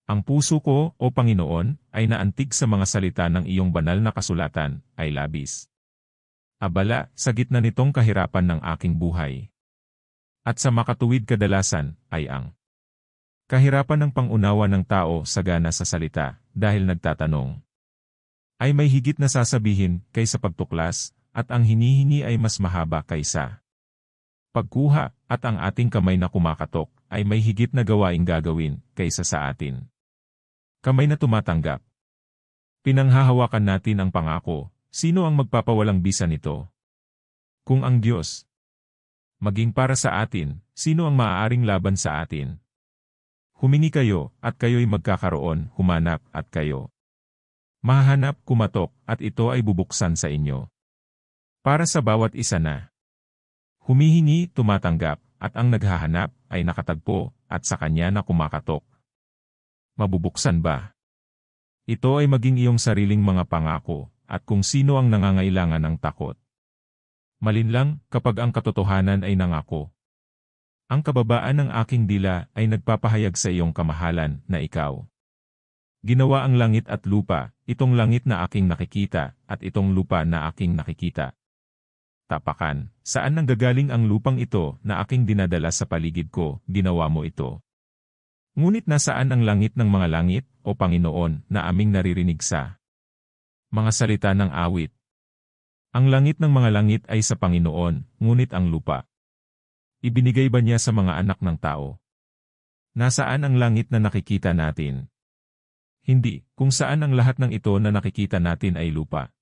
Ang puso ko, O Panginoon, ay naantig sa mga salita ng iyong banal na kasulatan, ay labis. Abala, sa gitna nitong kahirapan ng aking buhay. At sa makatuwid kadalasan, ay ang kahirapan ng pangunawa ng tao sagana sa salita, dahil nagtatanong. Ay may higit na sasabihin, kaysa pagtuklas, at ang hinihingi ay mas mahaba kaysa pagkuha, at ang ating kamay na kumakatok, ay may higit na gawaing gagawin, kaysa sa atin. Kamay na tumatanggap. Pinanghahawakan natin ang pangako, sino ang magpapawalang bisa nito? Kung ang Diyos maging para sa atin, sino ang maaaring laban sa atin? Humingi kayo, at kayo'y magkakaroon, humanap, at kayo mahahanap, kumatok, at ito ay bubuksan sa inyo. Para sa bawat isa na humihingi, tumatanggap, at ang naghahanap, ay nakatagpo, at sa kanya na kumakatok. Mabubuksan ba? Ito ay maging iyong sariling mga pangako, at kung sino ang nangangailangan ng takot. Malinlang, kapag ang katotohanan ay nangako. Ang kababaan ng aking dila ay nagpapahayag sa iyong kamahalan na ikaw ginawa ang langit at lupa, itong langit na aking nakikita, at itong lupa na aking nakikita. Tapakan, saan nanggagaling ang lupang ito na aking dinadala sa paligid ko, ginawa mo ito. Ngunit nasaan ang langit ng mga langit, O Panginoon, na aming naririnig sa mga salita ng awit? Ang langit ng mga langit ay sa Panginoon, ngunit ang lupa ibinigay ba niya sa mga anak ng tao? Nasaan ang langit na nakikita natin? Hindi, kung saan ang lahat ng ito na nakikita natin ay lupa.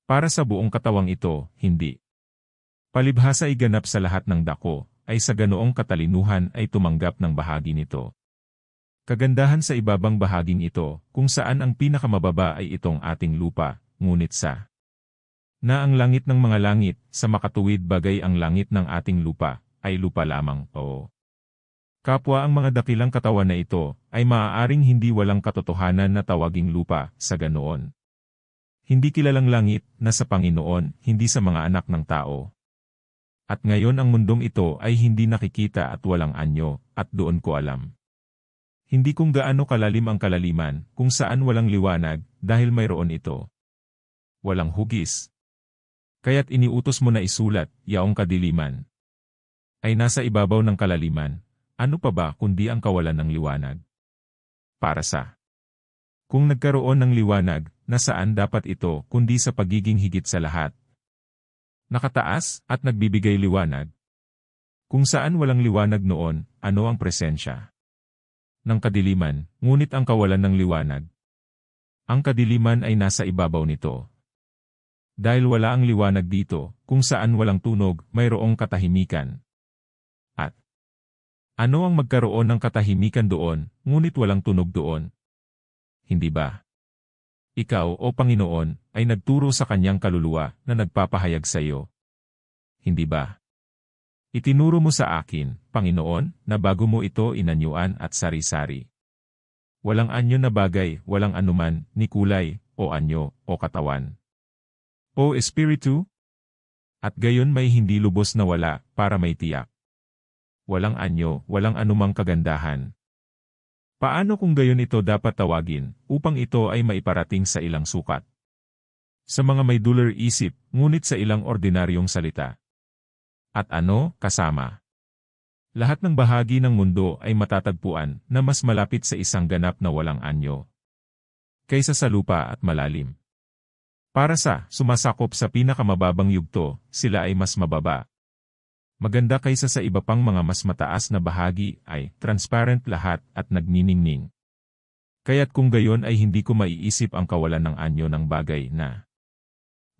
Para sa buong katawang ito, hindi. Palibhasa ay ganap sa lahat ng dako, ay sa ganoong katalinuhan ay tumanggap ng bahagi nito. Kagandahan sa ibabang bahaging ito, kung saan ang pinakamababa ay itong ating lupa, ngunit sa na ang langit ng mga langit, sa makatuwid bagay ang langit ng ating lupa, ay lupa lamang, oo. Kapwa ang mga dakilang katawan na ito, ay maaaring hindi walang katotohanan na tawaging lupa, sa ganoon. Hindi kilalang langit, na sa Panginoon, hindi sa mga anak ng tao. At ngayon ang mundong ito ay hindi nakikita at walang anyo, at doon ko alam. Hindi kung gaano kalalim ang kalaliman, kung saan walang liwanag, dahil mayroon ito. Walang hugis. Kaya't iniutos mo na isulat, yaong kadiliman ay nasa ibabaw ng kalaliman, ano pa ba kundi ang kawalan ng liwanag? Para sa kung nagkaroon ng liwanag, nasaan dapat ito kundi sa pagiging higit sa lahat? Nakataas at nagbibigay liwanag. Kung saan walang liwanag noon, ano ang presensya ng kadiliman, ngunit ang kawalan ng liwanag? Ang kadiliman ay nasa ibabaw nito. Dahil wala ang liwanag dito, kung saan walang tunog, mayroong katahimikan. At ano ang magkaroon ng katahimikan doon, ngunit walang tunog doon? Hindi ba? Ikaw, O Panginoon, ay nagturo sa kanyang kaluluwa na nagpapahayag sa iyo. Hindi ba? Itinuro mo sa akin, Panginoon, na bago mo ito inanyuan at sari-sari. Walang anyo na bagay, walang anuman, ni kulay, o anyo, o katawan. O Espiritu? At gayon may hindi lubos na wala, para may tiyak. Walang anyo, walang anumang kagandahan. Paano kung gayon ito dapat tawagin, upang ito ay maiparating sa ilang sukat? Sa mga may dular isip, ngunit sa ilang ordinaryong salita. At ano, kasama? Lahat ng bahagi ng mundo ay matatagpuan na mas malapit sa isang ganap na walang anyo kaysa sa lupa at malalim. Para sa sumasakop sa pinakamababang yugto, sila ay mas mababa. Maganda kaysa sa iba pang mga mas mataas na bahagi ay transparent lahat at nagniningning. Kaya't kung gayon ay hindi ko maiisip ang kawalan ng anyo ng bagay na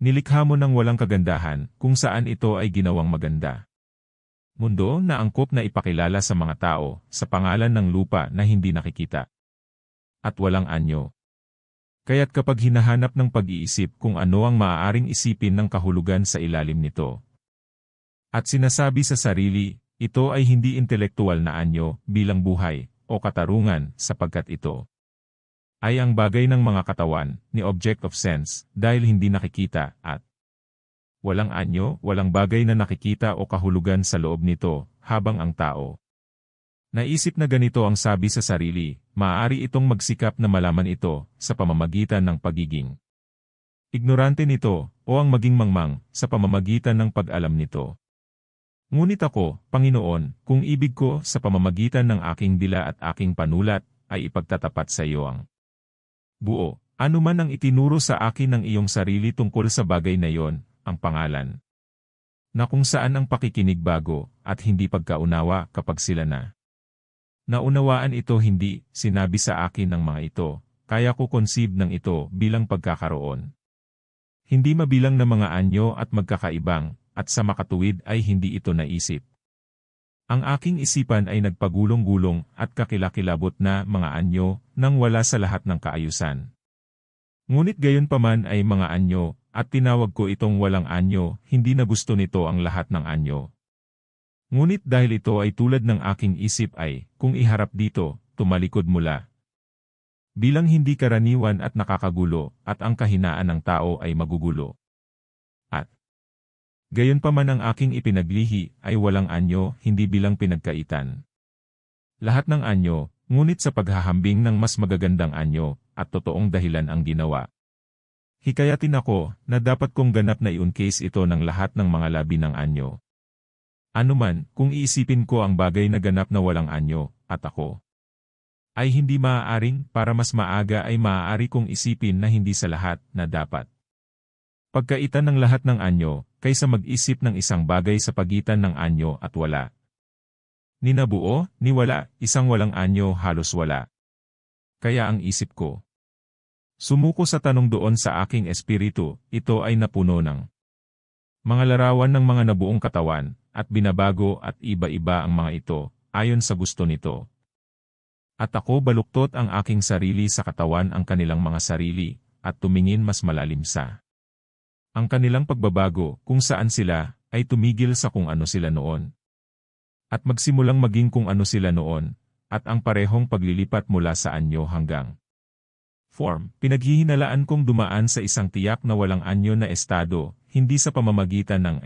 nilikha mo ng walang kagandahan kung saan ito ay ginawang maganda. Mundo na angkop na ipakilala sa mga tao sa pangalan ng lupa na hindi nakikita at walang anyo. Kaya't kapag hinahanap ng pag-iisip kung ano ang maaaring isipin ng kahulugan sa ilalim nito, at sinasabi sa sarili, ito ay hindi intelektual na anyo bilang buhay o katarungan sapagkat ito ay ang bagay ng mga katawan ni object of sense dahil hindi nakikita at walang anyo, walang bagay na nakikita o kahulugan sa loob nito habang ang tao Naisip na ganito ang sabi sa sarili, maaari itong magsikap na malaman ito sa pamamagitan ng pagiging ignorante nito o ang maging mangmang sa pamamagitan ng pag-alam nito. Ngunit ako, Panginoon, kung ibig ko sa pamamagitan ng aking dila at aking panulat, ay ipagtatapat sa iyo ang buo, anuman ang itinuro sa akin ng iyong sarili tungkol sa bagay na iyon, ang pangalan, na kung saan ang pakikinig bago at hindi pagkaunawa kapag sila na naunawaan ito hindi, sinabi sa akin ng mga ito, kaya ko conceive ng ito bilang pagkakaroon. Hindi mabilang na mga anyo at magkakaibang, at sa makatuwid ay hindi ito naisip. Ang aking isipan ay nagpagulong-gulong at kakilakilabot na mga anyo nang wala sa lahat ng kaayusan. Ngunit gayon paman ay mga anyo, at tinawag ko itong walang anyo, hindi na gusto nito ang lahat ng anyo. Ngunit dahil ito ay tulad ng aking isip ay, kung iharap dito, tumalikod mula. Bilang hindi karaniwan at nakakagulo, at ang kahinaan ng tao ay magugulo. At gayon pa man ang aking ipinaglihi ay walang anyo, hindi bilang pinagkaitan. Lahat ng anyo, ngunit sa paghahambing ng mas magagandang anyo, at totoong dahilan ang ginawa. Hikayatin ako, na dapat kong ganap na i-uncase ito ng lahat ng mga labi ng anyo. Anuman, kung iisipin ko ang bagay na ganap na walang anyo, at ako ay hindi maaaring, para mas maaga ay maaari kong isipin na hindi sa lahat, na dapat pagkaitan ng lahat ng anyo, kaysa mag-isip ng isang bagay sa pagitan ng anyo at wala. Ni nabuo, ni wala, isang walang anyo halos wala. Kaya ang isip ko sumuko sa tanong doon sa aking espiritu, ito ay napuno ng mga larawan ng mga nabuong katawan, at binabago at iba-iba ang mga ito, ayon sa gusto nito. At ako baluktot ang aking sarili sa katawan ang kanilang mga sarili, at tumingin mas malalim sa ang kanilang pagbabago kung saan sila, ay tumigil sa kung ano sila noon. At magsimulang maging kung ano sila noon, at ang parehong paglilipat mula sa anyo hanggang form. Pinaghihinalaan kong dumaan sa isang tiyak na walang anyo na estado, hindi sa pamamagitan ng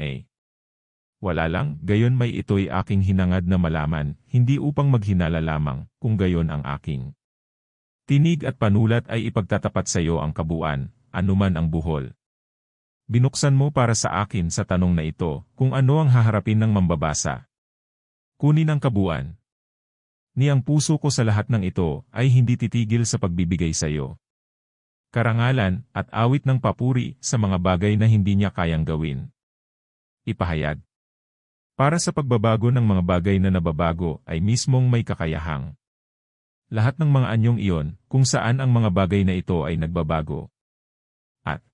wala lang, gayon may ito'y aking hinangad na malaman, hindi upang maghinala lamang, kung gayon ang aking tinig at panulat ay ipagtatapat sa iyo ang kabuuan, anuman ang buhol. Binuksan mo para sa akin sa tanong na ito, kung ano ang haharapin ng mambabasa. Kunin ang kabuuan. Ni ang puso ko sa lahat ng ito ay hindi titigil sa pagbibigay sa iyo karangalan at awit ng papuri sa mga bagay na hindi niya kayang gawin. Ipahayag. Para sa pagbabago ng mga bagay na nababago ay mismong may kakayahang lahat ng mga anyong iyon, kung saan ang mga bagay na ito ay nagbabago. At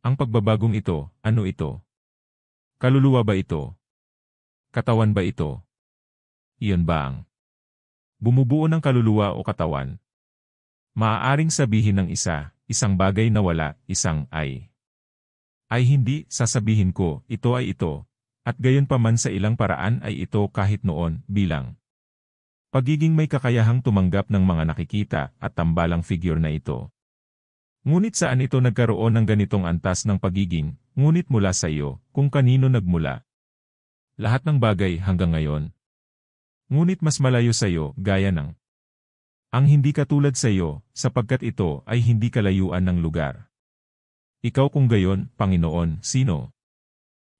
ang pagbabagong ito, ano ito? Kaluluwa ba ito? Katawan ba ito? Iyon ba ang bumubuo ng kaluluwa o katawan? Maaaring sabihin ng isang bagay na wala, isang ay hindi, sasabihin ko, ito ay ito. At gayon pa man sa ilang paraan ay ito kahit noon, bilang pagiging may kakayahang tumanggap ng mga nakikita at tambalang figure na ito. Ngunit saan ito nagkaroon ng ganitong antas ng pagiging, ngunit mula sa iyo, kung kanino nagmula? Lahat ng bagay hanggang ngayon. Ngunit mas malayo sa iyo, gaya ng ang hindi katulad sa iyo, sapagkat ito ay hindi kalayuan ng lugar. Ikaw kung gayon, Panginoon, sino?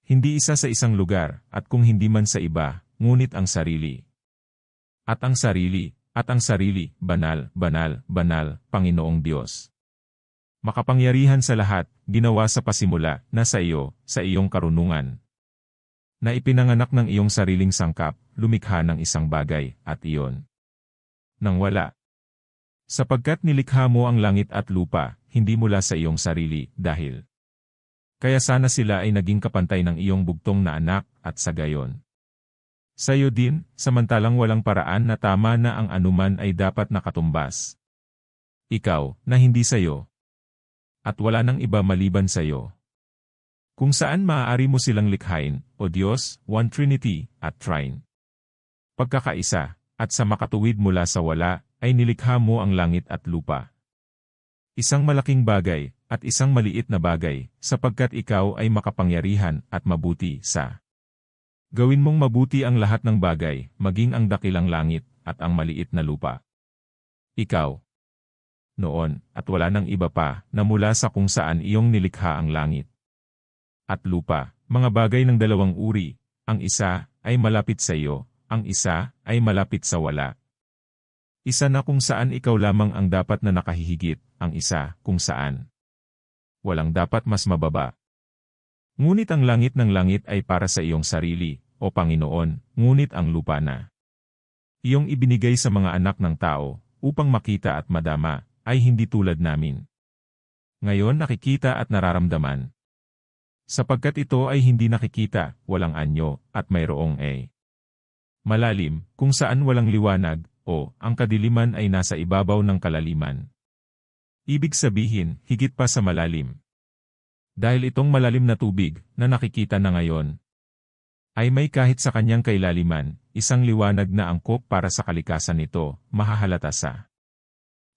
Hindi isa sa isang lugar, at kung hindi man sa iba, ngunit ang sarili. At ang sarili, banal, banal, banal, Panginoong Diyos. Makapangyarihan sa lahat, ginawa sa pasimula, na sa iyo, sa iyong karunungan. Na ipinanganak ng iyong sariling sangkap, lumikha ng isang bagay, at iyon nang wala. Sapagkat nilikha mo ang langit at lupa, hindi mula sa iyong sarili, dahil kaya sana sila ay naging kapantay ng iyong bugtong na anak, at sa gayon. Sa iyo din, samantalang walang paraan na tama na ang anuman ay dapat nakatumbas. Ikaw, na hindi sa iyo. At wala nang iba maliban sa iyo. Kung saan maaari mo silang likhain, O Diyos, One Trinity, at Trine. Pagkakaisa, at sa makatuwid mula sa wala, ay nilikha mo ang langit at lupa. Isang malaking bagay, at isang maliit na bagay, sapagkat ikaw ay makapangyarihan at mabuti sa Gawin mong mabuti ang lahat ng bagay, maging ang dakilang langit, at ang maliit na lupa. Ikaw. Noon, at wala nang iba pa, na mula sa kung saan iyong nilikha ang langit at lupa, mga bagay ng dalawang uri, ang isa ay malapit sa iyo, ang isa ay malapit sa wala. Isa na kung saan ikaw lamang ang dapat na nakahihigit, ang isa kung saan walang dapat mas mababa. Ngunit ang langit ng langit ay para sa iyong sarili, o Panginoon, ngunit ang lupa na iyong ibinigay sa mga anak ng tao, upang makita at madama, ay hindi tulad namin. Ngayon nakikita at nararamdaman. Sapagkat ito ay hindi nakikita, walang anyo, at mayroong malalim, kung saan walang liwanag, o ang kadiliman ay nasa ibabaw ng kalaliman. Ibig sabihin, higit pa sa malalim. Dahil itong malalim na tubig, na nakikita na ngayon, ay may kahit sa kanyang kailaliman, isang liwanag na angkop para sa kalikasan nito, mahahalata sa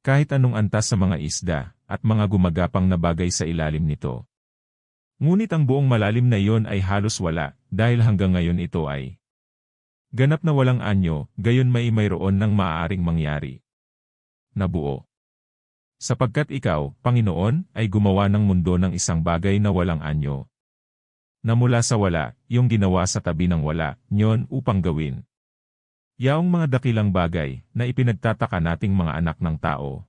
kahit anong antas sa mga isda, at mga gumagapang na bagay sa ilalim nito. Ngunit ang buong malalim na iyon ay halos wala, dahil hanggang ngayon ito ay ganap na walang anyo, gayon mayroon ng maaaring mangyari. Nabuo. Sapagkat ikaw, Panginoon, ay gumawa ng mundo ng isang bagay na walang anyo. Na mula sa wala, iyong ginawa sa tabi ng wala, nyon upang gawin yaong mga dakilang bagay, na ipinagtataka nating mga anak ng tao.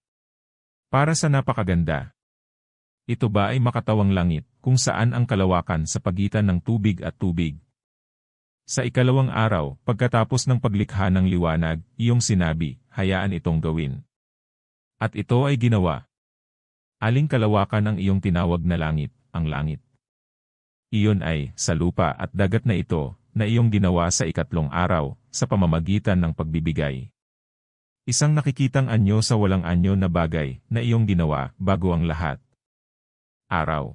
Para sa napakaganda. Ito ba ay makatawang langit, kung saan ang kalawakan sa pagitan ng tubig at tubig? Sa ikalawang araw, pagkatapos ng paglikha ng liwanag, iyong sinabi, hayaan itong gawin. At ito ay ginawa. Aling kalawakan ang iyong tinawag na langit, ang langit. Iyon ay, sa lupa at dagat na ito, na iyong ginawa sa ikatlong araw, sa pamamagitan ng pagbibigay. Isang nakikitang anyo sa walang anyo na bagay, na iyong ginawa, bago ang lahat. Araw.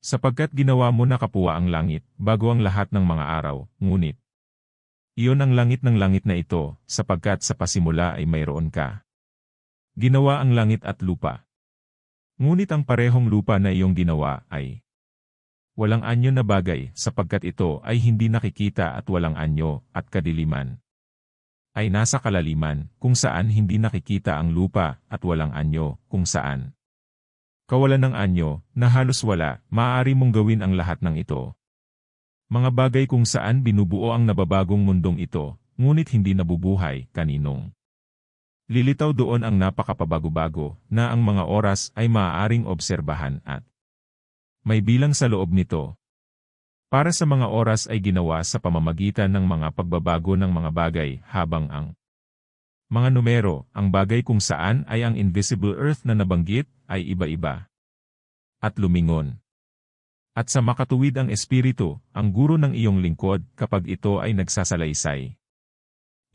Sapagkat ginawa mo na kapwa ang langit, bago ang lahat ng mga araw, ngunit iyon ang langit ng langit na ito, sapagkat sa pasimula ay mayroon ka. Ginawa ang langit at lupa. Ngunit ang parehong lupa na iyong ginawa ay walang anyo na bagay, sapagkat ito ay hindi nakikita at walang anyo, at kadiliman ay nasa kalaliman, kung saan hindi nakikita ang lupa, at walang anyo, kung saan kawalan ng anyo, na halos wala, maaari mong gawin ang lahat ng ito. Mga bagay kung saan binubuo ang nababagong mundong ito, ngunit hindi nabubuhay, kaninong lilitaw doon ang napakapabago-bago, na ang mga oras ay maaaring obserbahan at may bilang sa loob nito. Para sa mga oras ay ginawa sa pamamagitan ng mga pagbabago ng mga bagay, habang ang mga numero, ang bagay kung saan ay ang invisible earth na nabanggit, ay iba-iba at lumingon. At sa makatuwid ang Espiritu, ang guro ng iyong lingkod, kapag ito ay nagsasalaysay.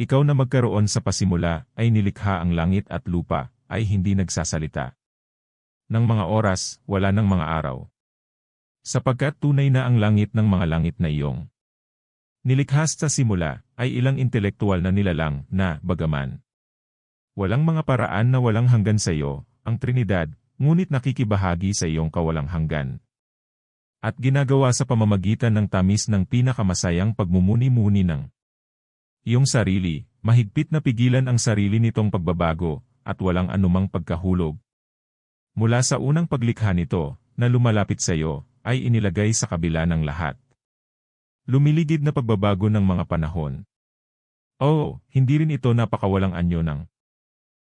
Ikaw na magkaroon sa pasimula, ay nilikha ang langit at lupa, ay hindi nagsasalita ng mga oras, wala ng mga araw. Sapagkat tunay na ang langit ng mga langit na iyong nilikhas sa simula, ay ilang intelektual na nilalang na, bagaman walang mga paraan na walang hanggan sa iyo, ang Trinidad, ngunit nakikibahagi sa iyong kawalang hanggan. At ginagawa sa pamamagitan ng tamis ng pinakamasayang pagmumuni-muni ng iyong sarili, mahigpit na pigilan ang sarili nitong pagbabago, at walang anumang pagkahulog. Mula sa unang paglikha nito, na lumalapit sa iyo, ay inilagay sa kabila ng lahat. Lumiligid na pagbabago ng mga panahon. Oo, hindi rin ito napakawalang anyo ng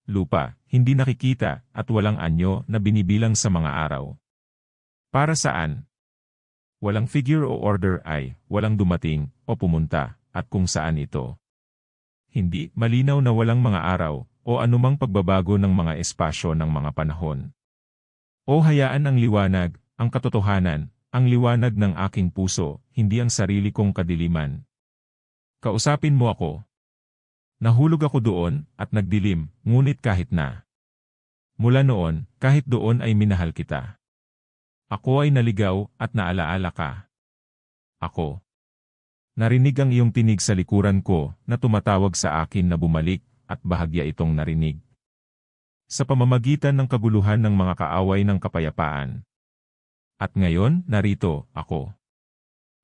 lupa, hindi nakikita, at walang anyo na binibilang sa mga araw. Para saan? Walang figure o order ay, walang dumating, o pumunta, at kung saan ito. Hindi, malinaw na walang mga araw, o anumang pagbabago ng mga espasyo ng mga panahon. O hayaan ang liwanag, ang katotohanan, ang liwanag ng aking puso, hindi ang sarili kong kadiliman. Kausapin mo ako. Nahulog ako doon, at nagdilim, ngunit kahit na. Mula noon, kahit doon ay minahal kita. Ako ay naligaw, at naalaala ka. Ako. Narinig ang iyong tinig sa likuran ko, na tumatawag sa akin na bumalik, at bahagya itong narinig. Sa pamamagitan ng kaguluhan ng mga kaaway ng kapayapaan. At ngayon, narito, ako.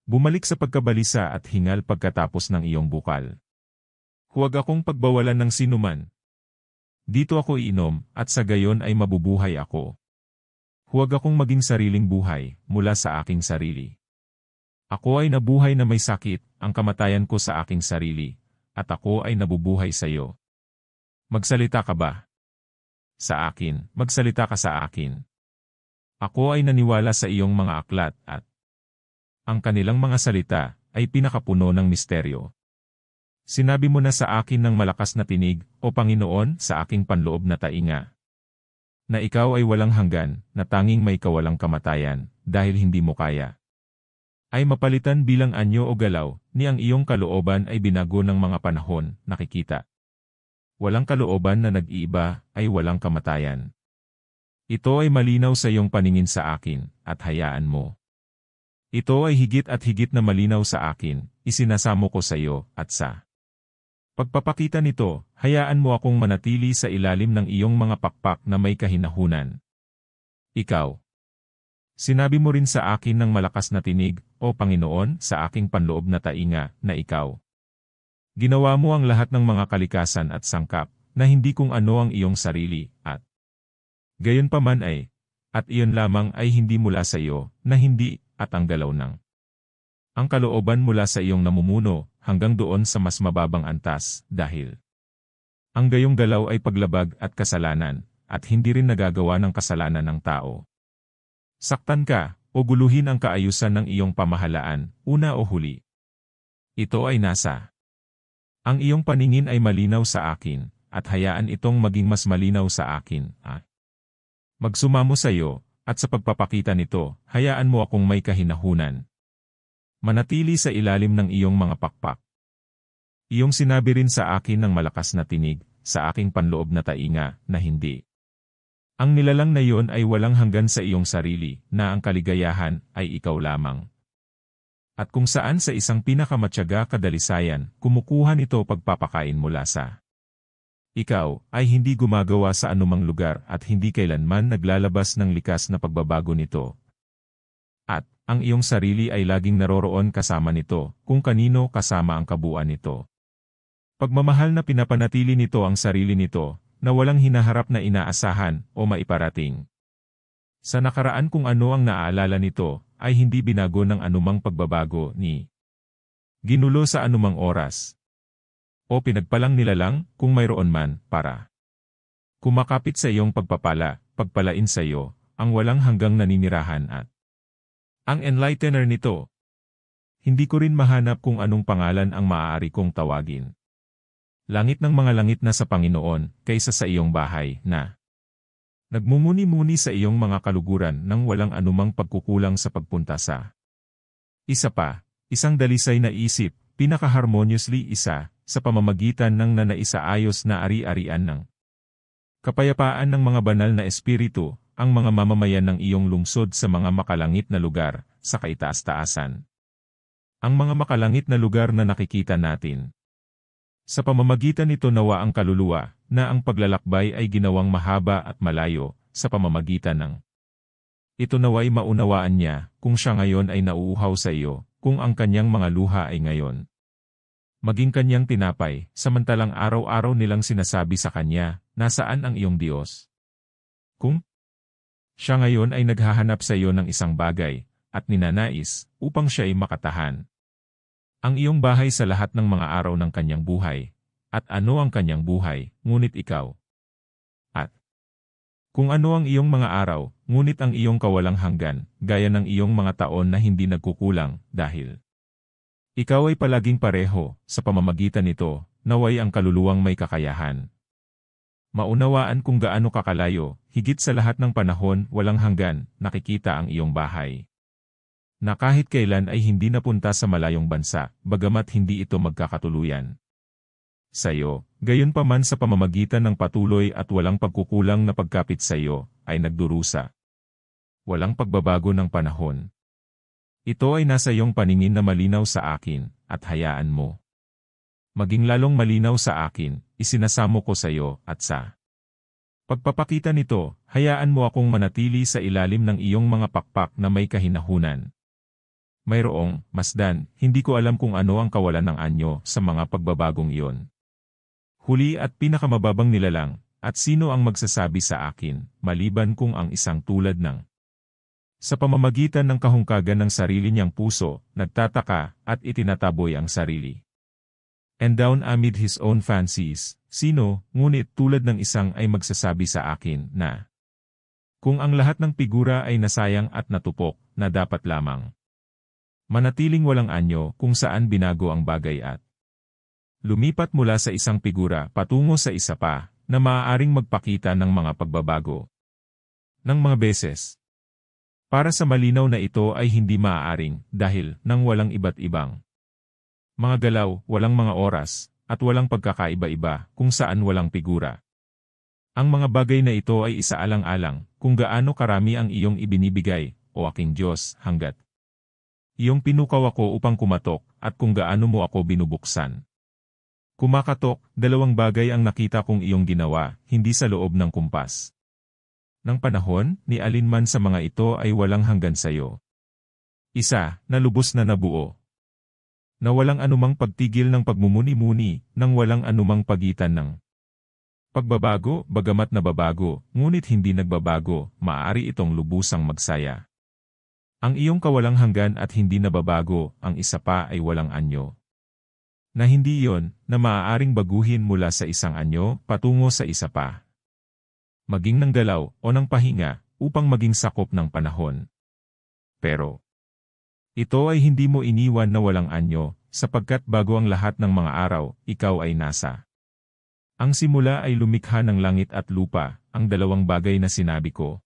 Bumalik sa pagkabalisa at hingal pagkatapos ng iyong bukal. Huwag akong pagbawalan ng sinuman. Dito ako iinom, at sa gayon ay mabubuhay ako. Huwag akong maging sariling buhay, mula sa aking sarili. Ako ay nabuhay na may sakit, ang kamatayan ko sa aking sarili, at ako ay nabubuhay sa iyo. Magsalita ka ba? Sa akin, magsalita ka sa akin. Ako ay naniwala sa iyong mga aklat at ang kanilang mga salita ay pinakapuno ng misteryo. Sinabi mo na sa akin ng malakas na tinig, O Panginoon, sa aking panloob na tainga, na ikaw ay walang hanggan, na tanging may kawalang kamatayan, dahil hindi mo kaya ay mapalitan bilang anyo o galaw, ni ang iyong kalooban ay binago ng mga panahon, nakikita. Walang kalooban na nag-iiba ay walang kamatayan. Ito ay malinaw sa iyong paningin sa akin, at hayaan mo. Ito ay higit at higit na malinaw sa akin, isinasamo ko sa iyo, at sa pagpapakita nito, hayaan mo akong manatili sa ilalim ng iyong mga pakpak na may kahinahunan. Ikaw. Sinabi mo rin sa akin ng malakas na tinig, O Panginoon, sa aking panloob na tainga, na ikaw. Ginawa mo ang lahat ng mga kalikasan at sangkap, na hindi kung ano ang iyong sarili, at gayon pa man ay, at iyon lamang ay hindi mula sa iyo, na hindi, at ang galaw ng ang kalooban mula sa iyong namumuno, hanggang doon sa mas mababang antas, dahil ang gayong galaw ay paglabag at kasalanan, at hindi rin nagagawa ng kasalanan ng tao. Saktan ka, o guluhin ang kaayusan ng iyong pamahalaan, una o huli. Ito ay nasa ang iyong paningin ay malinaw sa akin, at hayaan itong maging mas malinaw sa akin, Magsumamo sa iyo, at sa pagpapakita nito, hayaan mo akong may kahinahunan. Manatili sa ilalim ng iyong mga pakpak. Iyong sinabi rin sa akin ng malakas na tinig, sa aking panloob na tainga, na hindi. Ang nilalang na iyon ay walang hanggan sa iyong sarili, na ang kaligayahan ay ikaw lamang. At kung saan sa isang pinakamatyaga kadalisayan, kumukuha nito pagpapakain mula sa ikaw, ay hindi gumagawa sa anumang lugar at hindi kailanman naglalabas ng likas na pagbabago nito. At, ang iyong sarili ay laging naroroon kasama nito, kung kanino kasama ang kabuuan nito. Pagmamahal na pinapanatili nito ang sarili nito, na walang hinaharap na inaasahan o maiparating. Sa nakaraan kung ano ang naaalala nito, ay hindi binago ng anumang pagbabago ni ginulo sa anumang oras. O pinagpalang nilalang, kung mayroon man, para kumakapit sa iyong pagpapala, pagpalain sa iyo, ang walang hanggang naninirahan at ang enlightener nito. Hindi ko rin mahanap kung anong pangalan ang maaari kong tawagin. Langit ng mga langit na sa Panginoon, kaysa sa iyong bahay, na nagmumuni-muni sa iyong mga kaluguran nang walang anumang pagkukulang sa pagpunta sa isa pa, isang dalisay na isip, pinaka-harmoniously isa, sa pamamagitan ng nanaisaayos na ari-arian ng kapayapaan ng mga banal na espiritu, ang mga mamamayan ng iyong lungsod sa mga makalangit na lugar, sa kaitaas-taasan. Ang mga makalangit na lugar na nakikita natin. Sa pamamagitan nito nawa ang kaluluwa, na ang paglalakbay ay ginawang mahaba at malayo, sa pamamagitan ng ito naway maunawaan niya, kung siya ngayon ay nauuhaw sa iyo, kung ang kanyang mga luha ay ngayon maging kanyang tinapay, samantalang araw-araw nilang sinasabi sa kanya, nasaan ang iyong Diyos? Kung siya ngayon ay naghahanap sa iyo ng isang bagay, at ninanais, upang siya ay makatahan ang iyong bahay sa lahat ng mga araw ng kanyang buhay, at ano ang kanyang buhay, ngunit ikaw. At kung ano ang iyong mga araw, ngunit ang iyong kawalang hanggan, gaya ng iyong mga taon na hindi nagkukulang, dahil ikaw ay palaging pareho, sa pamamagitan nito, naway ang kaluluwang may kakayahan. Maunawaan kung gaano kakalayo, higit sa lahat ng panahon, walang hanggan, nakikita ang iyong bahay. Na kahit kailan ay hindi napunta sa malayong bansa, bagamat hindi ito magkakatuluyan sa iyo, gayon pa man sa pamamagitan ng patuloy at walang pagkukulang na pagkapit sa iyo, ay nagdurusa. Walang pagbabago ng panahon. Ito ay nasa iyong paningin na malinaw sa akin, at hayaan mo maging lalong malinaw sa akin, isinasamo ko sa iyo, at sa pagpapakita nito, hayaan mo akong manatili sa ilalim ng iyong mga pakpak na may kahinahunan. Mayroong, masdan, hindi ko alam kung ano ang kawalan ng anyo sa mga pagbabagong iyon. Huli at pinakamababang nilalang, at sino ang magsasabi sa akin, maliban kung ang isang tulad ng sa pamamagitan ng kahungkagan ng sarili niyang puso, nagtataka at itinataboy ang sarili. And down amid his own fancies, sino, ngunit tulad ng isang ay magsasabi sa akin na kung ang lahat ng figura ay nasayang at natupok, na dapat lamang manatiling walang anyo kung saan binago ang bagay at lumipat mula sa isang figura patungo sa isa pa na maaaring magpakita ng mga pagbabago ng mga beses. Para sa malinaw na ito ay hindi maaaring dahil nang walang iba't ibang mga galaw, walang mga oras, at walang pagkakaiba-iba kung saan walang figura. Ang mga bagay na ito ay isaalang-alang kung gaano karami ang iyong ibinibigay, o aking Diyos, hanggat iyong pinukaw ako upang kumatok, at kung gaano mo ako binubuksan. Kumakatok, dalawang bagay ang nakita kong iyong ginawa, hindi sa loob ng kumpas ng panahon, ni alinman sa mga ito ay walang hanggan sa iyo. Isa, na lubos na nabuo. Na walang anumang pagtigil ng pagmumuni-muni, nang walang anumang pagitan ng pagbabago, bagamat nababago, ngunit hindi nagbabago, maaari itong lubusang magsaya. Ang iyong kawalang hanggan at hindi nababago, ang isa pa ay walang anyo. Na hindi iyon, na maaaring baguhin mula sa isang anyo, patungo sa isa pa. Maging ng galaw, o ng pahinga, upang maging sakop ng panahon. Pero ito ay hindi mo iniwan na walang anyo, sapagkat bago ang lahat ng mga araw, ikaw ay nasa. Ang simula ay lumikha ng langit at lupa, ang dalawang bagay na sinabi ko.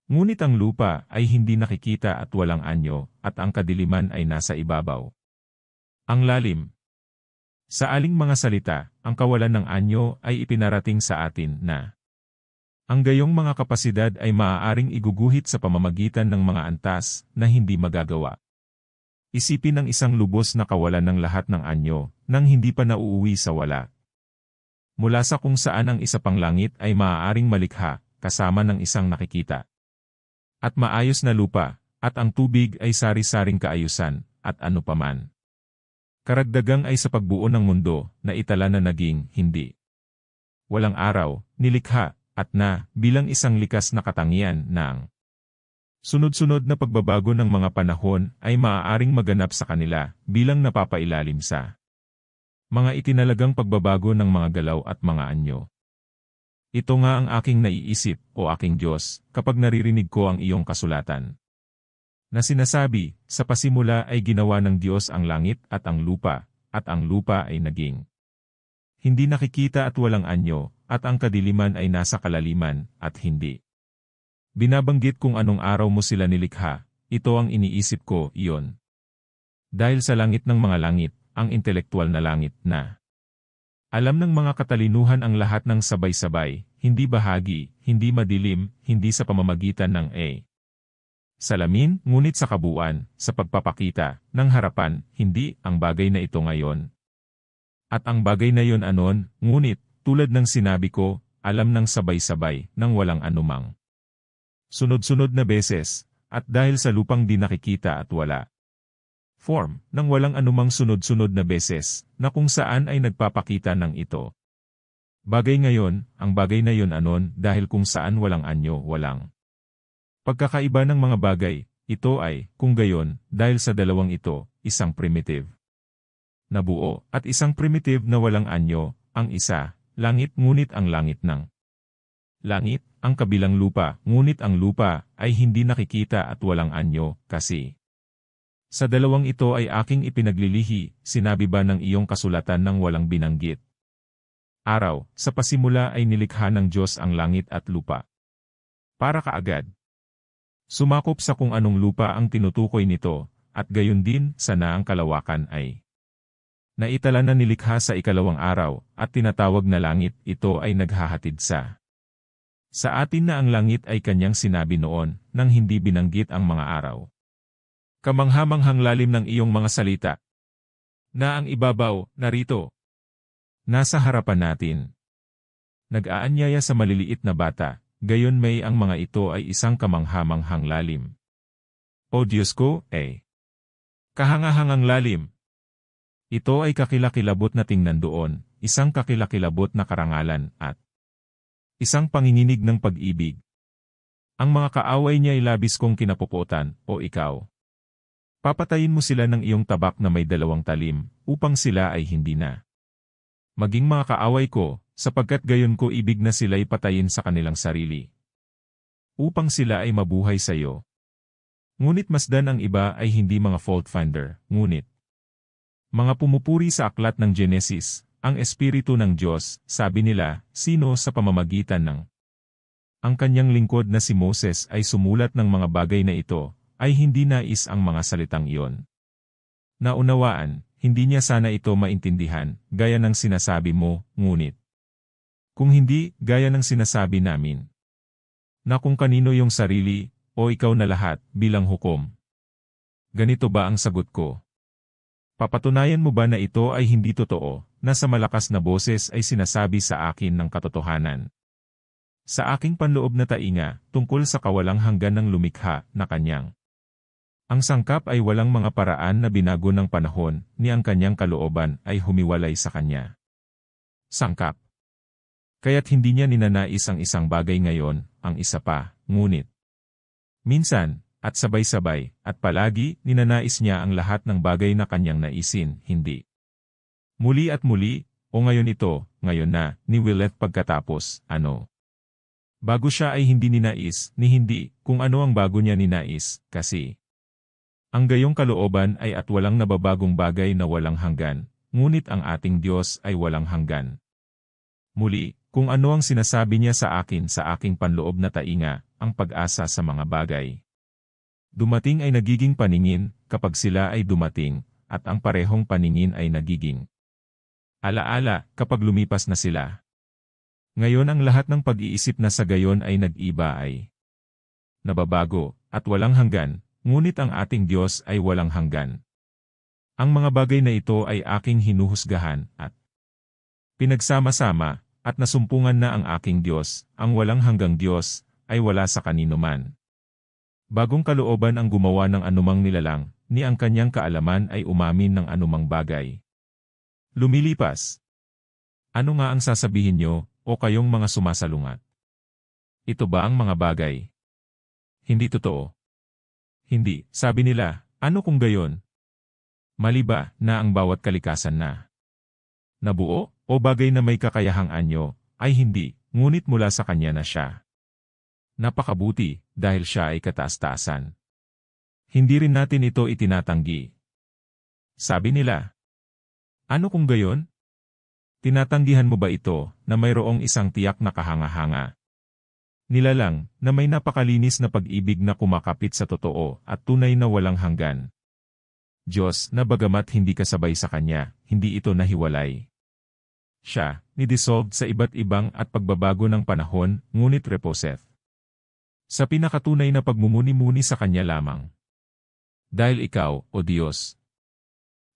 Ngunit ang lupa ay hindi nakikita at walang anyo, at ang kadiliman ay nasa ibabaw. Ang lalim. Sa aling mga salita, ang kawalan ng anyo ay ipinarating sa atin na ang gayong mga kapasidad ay maaaring iguguhit sa pamamagitan ng mga antas na hindi magagawa. Isipin ang isang lubos na kawalan ng lahat ng anyo, nang hindi pa nauuwi sa wala. Mula sa kung saan ang isa pang langit ay maaaring malikha, kasama ng isang nakikita. At maayos na lupa, at ang tubig ay sari-saring kaayusan, at ano paman. Karagdagang ay sa pagbuo ng mundo, na itala na naging hindi. Walang araw, nilikha, at na, bilang isang likas na katangian ng sunod-sunod na pagbabago ng mga panahon ay maaaring maganap sa kanila bilang napapailalim sa mga itinalagang pagbabago ng mga galaw at mga anyo. Ito nga ang aking naiisip, o aking Diyos, kapag naririnig ko ang iyong kasulatan. Na sinasabi, sa pasimula ay ginawa ng Diyos ang langit at ang lupa ay naging hindi nakikita at walang anyo, at ang kadiliman ay nasa kalaliman, at hindi binabanggit kung anong araw mo sila nilikha, ito ang iniisip ko, iyon. Dahil sa langit ng mga langit, ang intelektual na langit na alam ng mga katalinuhan ang lahat ng sabay-sabay, hindi bahagi, hindi madilim, hindi sa pamamagitan ng salamin, ngunit sa kabuuan, sa pagpapakita, ng harapan, hindi, ang bagay na ito ngayon. At ang bagay na yon anon, ngunit, tulad ng sinabi ko, alam ng sabay-sabay, nang walang anumang sunod-sunod na beses, at dahil sa lupang di nakikita at wala form, nang walang anumang sunod-sunod na beses, na kung saan ay nagpapakita ng ito. Bagay ngayon, ang bagay na yon anon, dahil kung saan walang anyo, walang pagkakaiba ng mga bagay, ito ay, kung gayon, dahil sa dalawang ito, isang primitive na buo, at isang primitive na walang anyo, ang isa, langit ngunit ang langit ng langit, ang kabilang lupa, ngunit ang lupa ay hindi nakikita at walang anyo, kasi sa dalawang ito ay aking ipinaglilihi, sinabi ba ng iyong kasulatan ng walang binanggit? Araw, sa pasimula ay nilikha ng Diyos ang langit at lupa. Para kaagad sumakop sa kung anong lupa ang tinutukoy nito, at gayon din, sana ang kalawakan ay naitala na nilikha sa ikalawang araw, at tinatawag na langit, ito ay naghahatid sa atin na ang langit ay kanyang sinabi noon, nang hindi binanggit ang mga araw. Kamanghamanghang lalim ng iyong mga salita, na ang ibabaw, narito, nasa harapan natin. Nag-aanyaya sa maliliit na bata, gayon may ang mga ito ay isang kamanghamanghang lalim. O Diyos ko, kahangahangang lalim. Ito ay kakilakilabot na tingnan doon, isang kakilakilabot na karangalan, at isang panginginig ng pag-ibig. Ang mga kaaway niya ay labis kong kinapuputan, o ikaw. Papatayin mo sila ng iyong tabak na may 2 talim, upang sila ay hindi na maging mga kaaway ko, sapagkat gayon ko ibig na sila'y patayin sa kanilang sarili. Upang sila ay mabuhay sa iyo. Ngunit masdan ang iba ay hindi mga fault finder, ngunit mga pumupuri sa aklat ng Genesis, ang Espiritu ng Diyos, sabi nila, sino sa pamamagitan ng ang kanyang lingkod na si Moses ay sumulat ng mga bagay na ito, ay hindi nais ang mga salitang iyon. Naunawaan, hindi niya sana ito maintindihan, gaya ng sinasabi mo, ngunit kung hindi, gaya ng sinasabi namin, na kung kanino yung sarili, o ikaw na lahat, bilang hukom. Ganito ba ang sagot ko? Papatunayan mo ba na ito ay hindi totoo, na sa malakas na boses ay sinasabi sa akin ng katotohanan? Sa aking panloob na tainga, tungkol sa kawalang hanggan ng lumikha na kanyang. Ang sangkap ay walang mga paraan na binago ng panahon, ni ang kanyang kalooban ay humiwalay sa kanya. Sangkap. Kaya't hindi niya ninanais ang isang bagay ngayon, ang isa pa, ngunit minsan, at sabay-sabay, at palagi, ninanais niya ang lahat ng bagay na kanyang naisin, hindi. Muli at muli, o ngayon ito, ngayon na, ni Willeth pagkatapos, ano. Bago siya ay hindi ninais, ni hindi, kung ano ang bago niya ninais, kasi ang gayong kalooban ay at walang nababagong bagay na walang hanggan, ngunit ang ating Diyos ay walang hanggan. Muli, kung ano ang sinasabi niya sa akin sa aking panloob na tainga, ang pag-asa sa mga bagay. Dumating ay nagiging paningin, kapag sila ay dumating, at ang parehong paningin ay nagiging alaala, kapag lumipas na sila. Ngayon ang lahat ng pag-iisip na sa gayon ay nag-iba ay nababago, at walang hanggan, ngunit ang ating Diyos ay walang hanggan. Ang mga bagay na ito ay aking hinuhusgahan, at pinagsama-sama, at nasumpungan na ang aking Diyos, ang walang hanggang Diyos, ay wala sa kanino man. Bagong kalooban ang gumawa ng anumang nilalang, ni ang kanyang kaalaman ay umamin ng anumang bagay. Lumilipas. Ano nga ang sasabihin nyo, o kayong mga sumasalungat? Ito ba ang mga bagay? Hindi totoo. Hindi, sabi nila, ano kung gayon? Mali ba na ang bawat kalikasan na nabuo, o bagay na may kakayahang anyo, ay hindi, ngunit mula sa kanya na siya. Napakabuti, dahil siya ay kataas-taasan. Hindi rin natin ito itinatanggi. Sabi nila, ano kung gayon? Tinatanggihan mo ba ito, na mayroong isang tiyak na kahanga-hanga? Nilalang, na may napakalinis na pag-ibig na kumakapit sa totoo at tunay na walang hanggan. Diyos na bagamat hindi kasabay sa Kanya, hindi ito nahiwalay. Siya, ni-dissolved sa iba't ibang at pagbabago ng panahon, ngunit reposeth sa pinakatunay na pagmumuni-muni sa Kanya lamang. Dahil ikaw, O Diyos,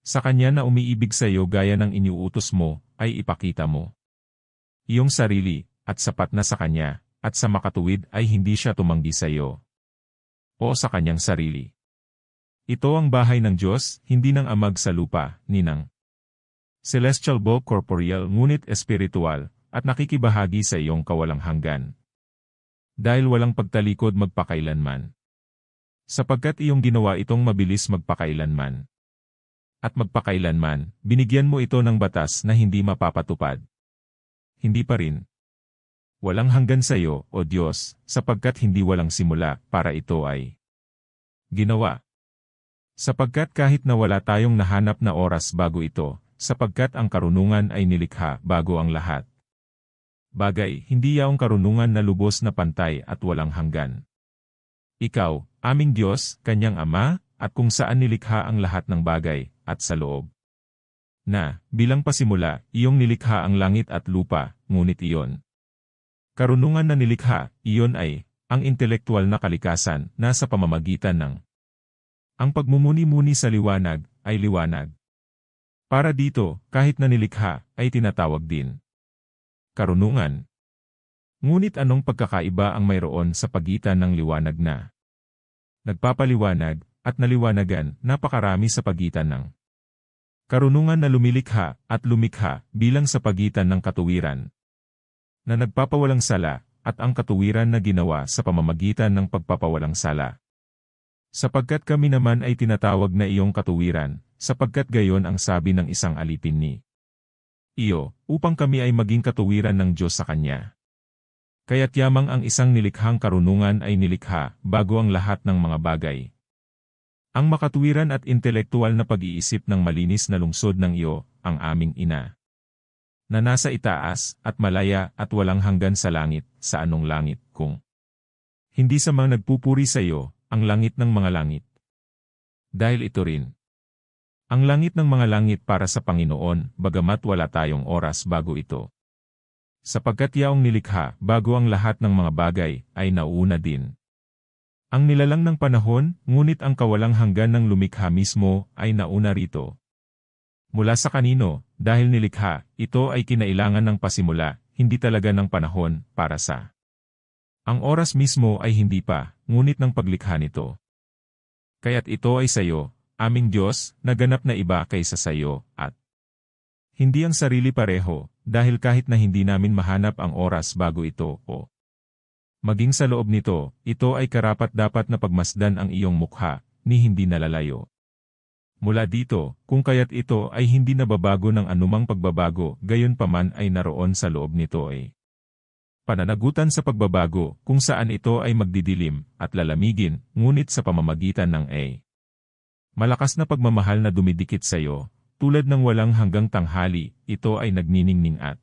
sa Kanya na umiibig sa iyo gaya ng iniuutos mo, ay ipakita mo iyong sarili, at sapat na sa Kanya, at sa makatuwid ay hindi siya tumanggi sa iyo o sa Kanyang sarili. Ito ang bahay ng Diyos, hindi ng amag sa lupa, ni ng celestial bulk corporeal ngunit espiritual, at nakikibahagi sa iyong kawalang hanggan. Dahil walang pagtalikod magpakailanman. Sapagkat iyong ginawa itong mabilis magpakailanman. At magpakailanman, binigyan mo ito ng batas na hindi mapapatupad. Hindi pa rin. Walang hanggan sa iyo, O Diyos, sapagkat hindi walang simula para ito ay ginawa. Sapagkat kahit na wala tayong nahanap na oras bago ito, sapagkat ang karunungan ay nilikha bago ang lahat. Bagay, hindi yaong karunungan na lubos na pantay at walang hanggan. Ikaw, aming Diyos, Kanyang Ama, at kung saan nilikha ang lahat ng bagay, at sa loob na, bilang pasimula, iyong nilikha ang langit at lupa, ngunit iyon. Karunungan na nilikha, iyon ay, ang intelektual na kalikasan, na sa pamamagitan ng ang pagmumuni-muni sa liwanag, ay liwanag. Para dito, kahit na nilikha, ay tinatawag din karunungan. Ngunit anong pagkakaiba ang mayroon sa pagitan ng liwanag na nagpapaliwanag, at naliwanagan, napakarami sa pagitan ng karunungan na lumilikha at lumikha bilang sa pagitan ng katuwiran na nagpapawalang sala at ang katuwiran na ginawa sa pamamagitan ng pagpapawalang sala. Sapagkat kami naman ay tinatawag na iyong katuwiran, sapagkat gayon ang sabi ng isang alipin ni iyo, upang kami ay maging katuwiran ng Diyos sa Kanya. Kaya't yamang ang isang nilikhang karunungan ay nilikha bago ang lahat ng mga bagay. Ang makatuwiran at intelektual na pag-iisip ng malinis na lungsod ng iyo, ang aming ina, na nasa itaas at malaya at walang hanggan sa langit, sa anong langit, kung hindi sa mga nagpupuri sa iyo, ang langit ng mga langit. Dahil ito rin ang langit ng mga langit para sa Panginoon, bagamat wala tayong oras bago ito. Sapagkat yaong nilikha bago ang lahat ng mga bagay, ay nauuna din. Ang nilalang ng panahon, ngunit ang kawalang hanggan ng lumikha mismo, ay nauna rito. Mula sa kanino, dahil nilikha, ito ay kinailangan ng pasimula, hindi talaga ng panahon, para sa ang oras mismo ay hindi pa, ngunit ng paglikha nito. Kaya't ito ay sayo, aming Diyos, naganap na iba kaysa sa iyo, at hindi ang sarili pareho, dahil kahit na hindi namin mahanap ang oras bago ito, o maging sa loob nito, ito ay karapat-dapat na pagmasdan ang iyong mukha, ni hindi nalalayo. Mula dito, kung kaya't ito ay hindi nababago ng anumang pagbabago, gayon paman ay naroon sa loob nito ay pananagutan sa pagbabago, kung saan ito ay magdidilim, at lalamigin, ngunit sa pamamagitan ng malakas na pagmamahal na dumidikit sa iyo, tulad ng walang hanggang tanghali, ito ay nagniningning at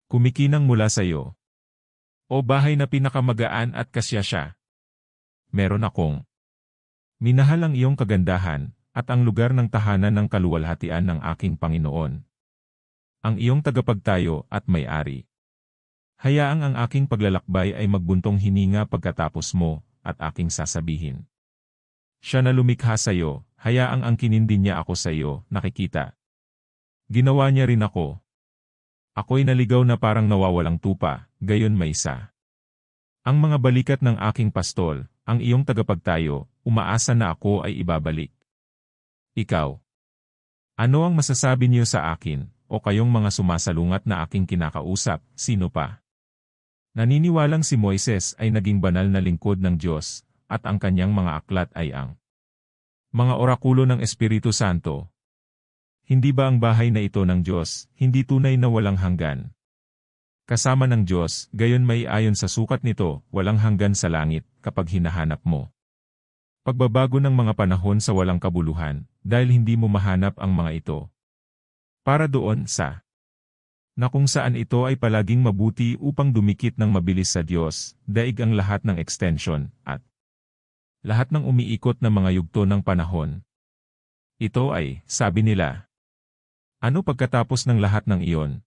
kumikinang mula sa iyo. O bahay na pinakamagaan at kasyasya. Meron akong minahal ang iyong kagandahan, at ang lugar ng tahanan ng kaluwalhatian ng aking Panginoon. Ang iyong tagapagtayo at may-ari. Hayaang ang aking paglalakbay ay magbuntong hininga pagkatapos mo, at aking sasabihin. Siya na lumikha sa iyo, hayaang ang kinindi niya ako sa iyo, nakikita. Ginawa niya rin ako. Ako'y naligaw na parang nawawalang tupa, gayon may isa. Ang mga balikat ng aking pastol, ang iyong tagapagtayo, umaasa na ako ay ibabalik. Ikaw. Ano ang masasabi niyo sa akin, o kayong mga sumasalungat na aking kinakausap, sino pa? Naniniwalang si Moises ay naging banal na lingkod ng Diyos, at ang kanyang mga aklat ay ang mga orakulo ng Espiritu Santo. Hindi ba ang bahay na ito ng Diyos, hindi tunay na walang hanggan? Kasama ng Diyos, gayon may ayon sa sukat nito, walang hanggan sa langit, kapag hinahanap mo. Pagbabago ng mga panahon sa walang kabuluhan, dahil hindi mo mahanap ang mga ito. Para doon sa na kung saan ito ay palaging mabuti upang dumikit ng mabilis sa Diyos, daig ang lahat ng extension, at lahat ng umiikot na mga yugto ng panahon. Ito ay, sabi nila, ano pagkatapos ng lahat ng iyon?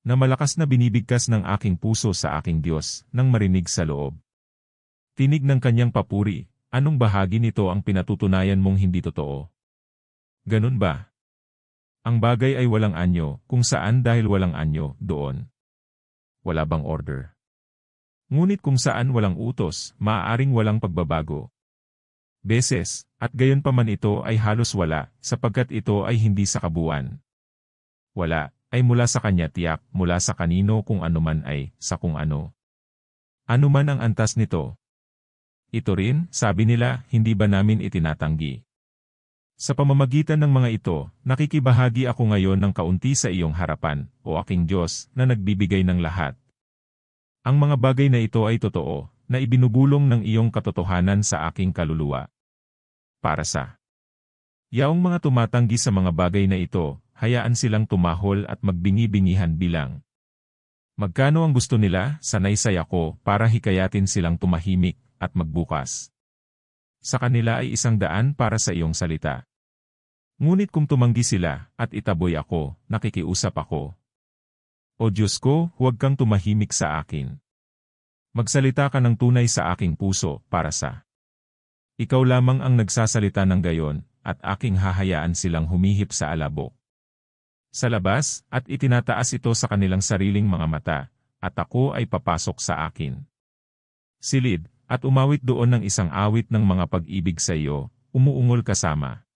Na malakas na binibigkas ng aking puso sa aking Diyos, nang marinig sa loob. Tinig ng kanyang papuri, anong bahagi nito ang pinatutunayan mong hindi totoo? Ganun ba? Ang bagay ay walang anyo, kung saan dahil walang anyo, doon wala bang order? Ngunit kung saan walang utos, maaaring walang pagbabago. Beses, at gayon pa man ito ay halos wala, sapagkat ito ay hindi sa kabuuan. Wala, ay mula sa kanya tiyak, mula sa kanino kung anuman ay, sa kung ano. Ano man ang antas nito. Ito rin, sabi nila, hindi ba namin itinatanggi? Sa pamamagitan ng mga ito, nakikibahagi ako ngayon ng kaunti sa iyong harapan, o aking Diyos, na nagbibigay ng lahat. Ang mga bagay na ito ay totoo, na ibinubulong ng iyong katotohanan sa aking kaluluwa. Para sa yaong mga tumatanggi sa mga bagay na ito, hayaan silang tumahol at magbingi-bingihan bilang magkano ang gusto nila, sanaysay ako para hikayatin silang tumahimik at magbukas. Sa kanila ay 100 para sa iyong salita. Ngunit kung tumanggi sila, at itaboy ako, nakikiusap ako. O Diyos ko, huwag kang tumahimik sa akin. Magsalita ka ng tunay sa aking puso, para sa ikaw lamang ang nagsasalita ng gayon, at aking hahayaan silang humihip sa alabok. Sa labas, at itinataas ito sa kanilang sariling mga mata, at ako ay papasok sa akin. Silid, at umawit doon ng isang awit ng mga pag-ibig sa iyo, umuungol kasama.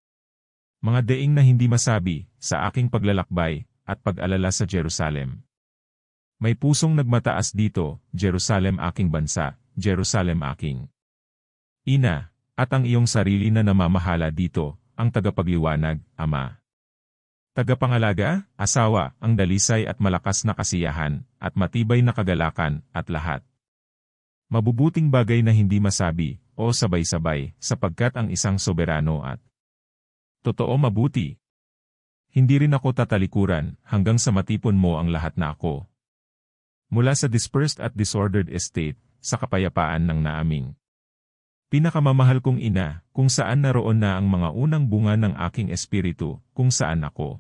Mga daing na hindi masabi sa aking paglalakbay at pag-alala sa Jerusalem. May pusong nagmataas dito, Jerusalem aking bansa, Jerusalem aking ina, at ang iyong sarili na namamahala dito, ang tagapagliwanag, ama. Tagapangalaga, asawa, ang dalisay at malakas na kasiyahan, at matibay na kagalakan, at lahat. Mabubuting bagay na hindi masabi, o sabay-sabay, sapagkat ang isang soberano at totoo mabuti. Hindi rin ako tatalikuran, hanggang sa matipon mo ang lahat na ako. Mula sa dispersed at disordered estate, sa kapayapaan ng naaming pinakamamahal kong ina, kung saan naroon na ang mga unang bunga ng aking espiritu, kung saan ako.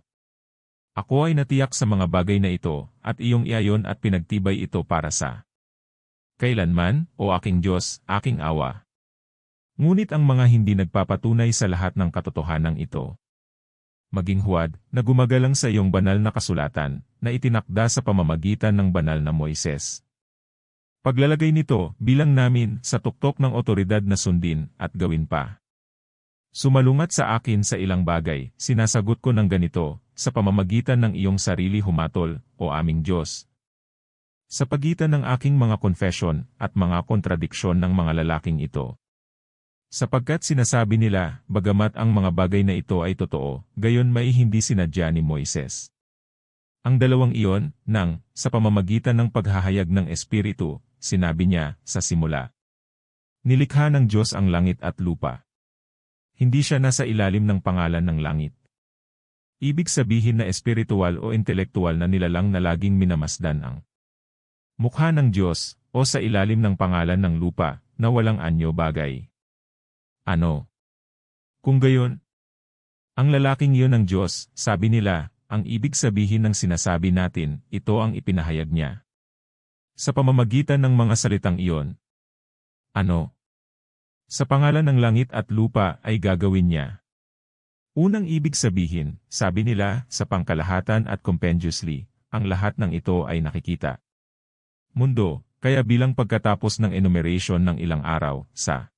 Ako ay natiyak sa mga bagay na ito, at iyong iayon at pinagtibay ito para sa kailanman, o aking Diyos, aking awa. Ngunit ang mga hindi nagpapatunay sa lahat ng katotohanan ito, maging huwad, na gumagalang sa iyong banal na kasulatan, na itinakda sa pamamagitan ng banal na Moises. Paglalagay nito, bilang namin, sa tuktok ng otoridad na sundin, at gawin pa. Sumalungat sa akin sa ilang bagay, sinasagot ko ng ganito, sa pamamagitan ng iyong sarili humatol, o aming Diyos. Sa pagitan ng aking mga confession, at mga kontradiksyon ng mga lalaking ito. Sapagkat sinasabi nila, bagamat ang mga bagay na ito ay totoo, gayon may hindi sinadya ni Moises. Ang dalawang iyon, sa pamamagitan ng paghahayag ng Espiritu, sinabi niya, sa simula. Nilikha ng Diyos ang langit at lupa. Hindi siya nasa ilalim ng pangalan ng langit. Ibig sabihin na espiritual o intelektual na nilalang na laging minamasdan ang mukha ng Diyos, o sa ilalim ng pangalan ng lupa, na walang anyo bagay. Ano? Kung gayon, ang lalaking iyon ng Diyos, sabi nila, ang ibig sabihin ng sinasabi natin, ito ang ipinahayag niya. Sa pamamagitan ng mga salitang iyon. Ano? Sa pangalan ng langit at lupa ay gagawin niya. Unang ibig sabihin, sabi nila, sa pangkalahatan at compendiously, ang lahat ng ito ay nakikita. Mundo, kaya bilang pagkatapos ng enumeration ng ilang araw, sa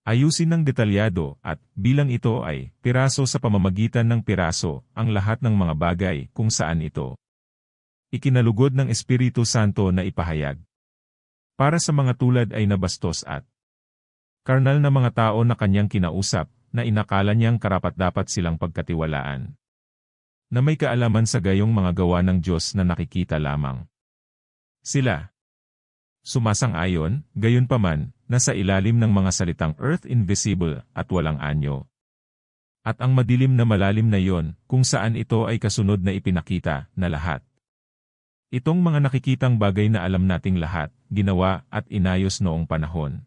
ayusin ng detalyado at bilang ito ay piraso sa pamamagitan ng piraso ang lahat ng mga bagay kung saan ito ikinalugod ng Espiritu Santo na ipahayag. Para sa mga tulad ay nabastos at karnal na mga tao na kanyang kinausap na inakala niyang karapat-dapat silang pagkatiwalaan. Na may kaalaman sa gayong mga gawa ng Diyos na nakikita lamang. Sila sumasang-ayon, gayunpaman, nasa ilalim ng mga salitang earth invisible at walang anyo. At ang madilim na malalim na iyon, kung saan ito ay kasunod na ipinakita na lahat. Itong mga nakikitang bagay na alam nating lahat, ginawa at inayos noong panahon.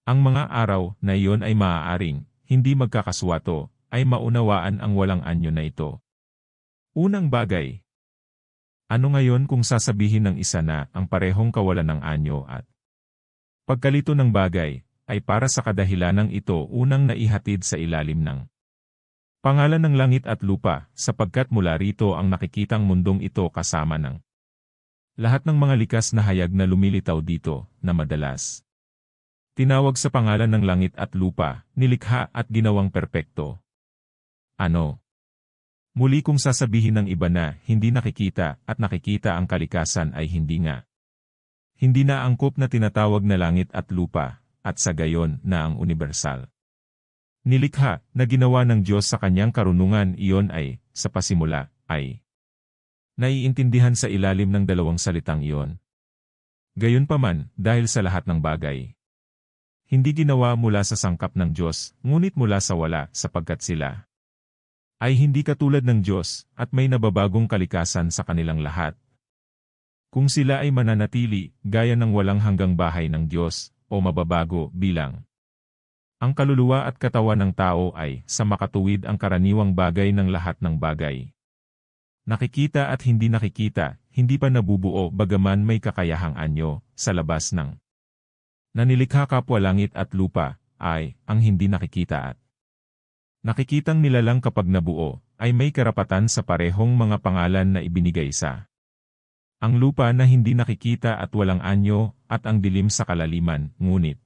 Ang mga araw na iyon ay maaaring, hindi magkakaswato, ay maunawaan ang walang anyo na ito. Unang bagay. Ano ngayon kung sasabihin ng isa na ang parehong kawalan ng anyo at pagkalito ng bagay, ay para sa kadahilanang ito unang naihatid sa ilalim ng pangalan ng langit at lupa, sapagkat mula rito ang nakikitang mundong ito kasama ng lahat ng mga likas na hayag na lumilitaw dito, na madalas tinawag sa pangalan ng langit at lupa, nilikha at ginawang perpekto. Ano? Muli kung sasabihin ng iba na hindi nakikita at nakikita ang kalikasan ay hindi nga. Hindi na angkop na tinatawag na langit at lupa, at sa gayon na ang universal. Nilikha na ginawa ng Diyos sa kanyang karunungan iyon ay, sa pasimula, ay naiintindihan sa ilalim ng dalawang salitang iyon. Gayunpaman, dahil sa lahat ng bagay. Hindi ginawa mula sa sangkap ng Diyos, ngunit mula sa wala, sapagkat sila ay hindi katulad ng Diyos, at may nababagong kalikasan sa kanilang lahat. Kung sila ay mananatili, gaya ng walang hanggang bahay ng Diyos, o mababago bilang ang kaluluwa at katawan ng tao ay, sa makatuwid ang karaniwang bagay ng lahat ng bagay. Nakikita at hindi nakikita, hindi pa nabubuo bagaman may kakayahang anyo, sa labas ng nanilikha kapwa langit at lupa, ay, ang hindi nakikita at nakikitang nilalang kapag nabuo, ay may karapatan sa parehong mga pangalan na ibinigay sa ang lupa na hindi nakikita at walang anyo, at ang dilim sa kalaliman, ngunit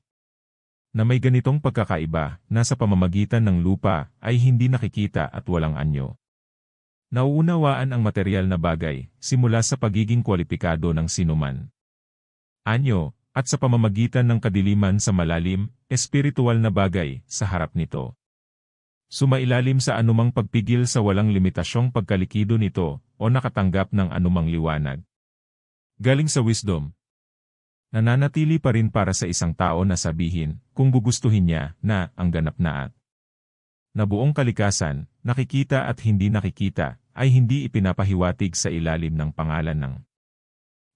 Na may ganitong pagkakaiba na sa pamamagitan ng lupa ay hindi nakikita at walang anyo. Nauunawaan ang materyal na bagay simula sa pagiging kwalipikado ng sinuman. Anyo, at sa pamamagitan ng kadiliman sa malalim, espiritual na bagay sa harap nito. Sumailalim sa anumang pagpigil sa walang limitasyong pagkalikido nito o nakatanggap ng anumang liwanag. Galing sa wisdom. Nananatili pa rin para sa isang tao na sabihin, kung gugustuhin niya, na ang ganap na at na buong kalikasan, nakikita at hindi nakikita, ay hindi ipinapahiwatig sa ilalim ng pangalan ng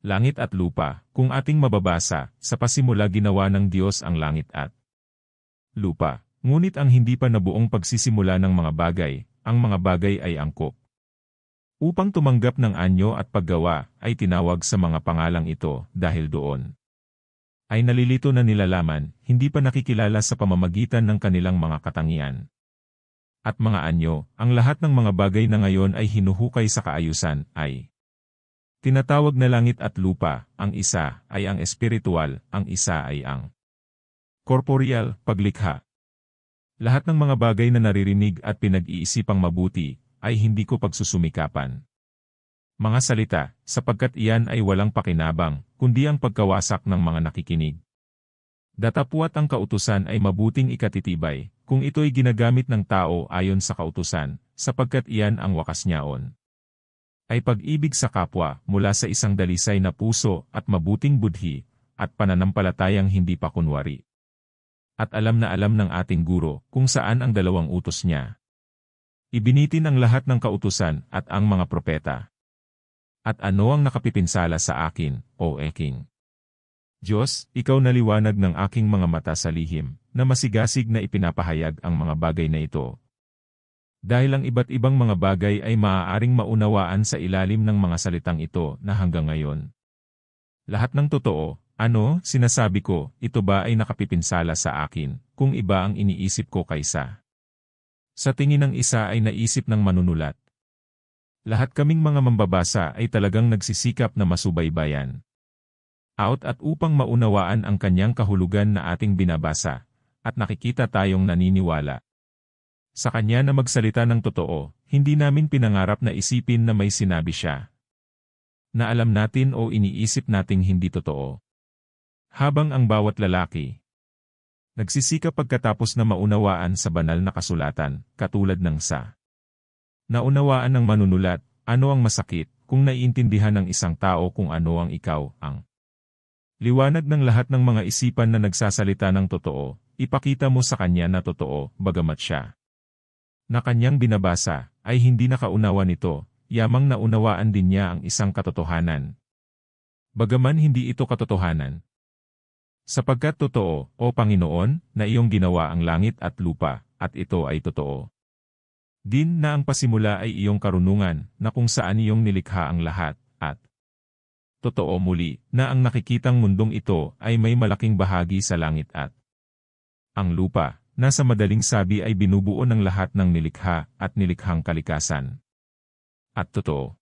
langit at lupa, kung ating mababasa, sa pasimula ginawa ng Diyos ang langit at lupa. Ngunit ang hindi pa nabuong pagsisimula ng mga bagay, ang mga bagay ay angkop. Upang tumanggap ng anyo at paggawa, ay tinawag sa mga pangalang ito dahil doon ay nalilito na nilalaman, hindi pa nakikilala sa pamamagitan ng kanilang mga katangian. At mga anyo, ang lahat ng mga bagay na ngayon ay hinuhukay sa kaayusan, ay tinatawag na langit at lupa, ang isa ay ang espiritual, ang isa ay ang corporeal, paglikha. Lahat ng mga bagay na naririnig at pinag-iisipang mabuti, ay hindi ko pagsusumikapan. Mga salita, sapagkat iyan ay walang pakinabang, kundi ang pagkawasak ng mga nakikinig. Datapwat ang kautusan ay mabuting ikatitibay, kung ito'y ginagamit ng tao ayon sa kautusan, sapagkat iyan ang wakas niyaon. Ay pag-ibig sa kapwa mula sa isang dalisay na puso at mabuting budhi, at pananampalatayang hindi pa kunwari. At alam na alam ng ating guro kung saan ang dalawang utos niya. Ibinitin ang lahat ng kautusan at ang mga propeta. At ano ang nakapipinsala sa akin, o King Diyos, ikaw na liwanag ng aking mga mata sa lihim, na masigasig na ipinapahayag ang mga bagay na ito. Dahil ang iba't ibang mga bagay ay maaaring maunawaan sa ilalim ng mga salitang ito na hanggang ngayon. Lahat ng totoo, sinasabi ko, ito ba ay nakapipinsala sa akin, kung iba ang iniisip ko kaysa sa tingin ng isa ay naisip ng manunulat. Lahat kaming mga mambabasa ay talagang nagsisikap na masubaybayan at upang maunawaan ang kanyang kahulugan na ating binabasa, at nakikita tayong naniniwala sa kanya na magsalita ng totoo, hindi namin pinangarap na isipin na may sinabi siya na alam natin o iniisip nating hindi totoo. Habang ang bawat lalaki nagsisikap pagkatapos na maunawaan sa banal na kasulatan, katulad ng sa naunawaan ng manunulat, ano ang masakit, kung naiintindihan ng isang tao kung ano ang ikaw, ang liwanag ng lahat ng mga isipan na nagsasalita ng totoo, ipakita mo sa kanya na totoo, bagamat siya na kanyang binabasa, ay hindi nakaunawa nito, yamang naunawaan din niya ang isang katotohanan. Bagaman hindi ito katotohanan. Sapagkat totoo, o Panginoon, na iyong ginawa ang langit at lupa, at ito ay totoo. Din na ang pasimula ay iyong karunungan, na kung saan iyong nilikha ang lahat, at totoo muli, na ang nakikitang mundong ito ay may malaking bahagi sa langit at ang lupa, na sa madaling sabi ay binubuo ng lahat ng nilikha at nilikhang kalikasan. At totoo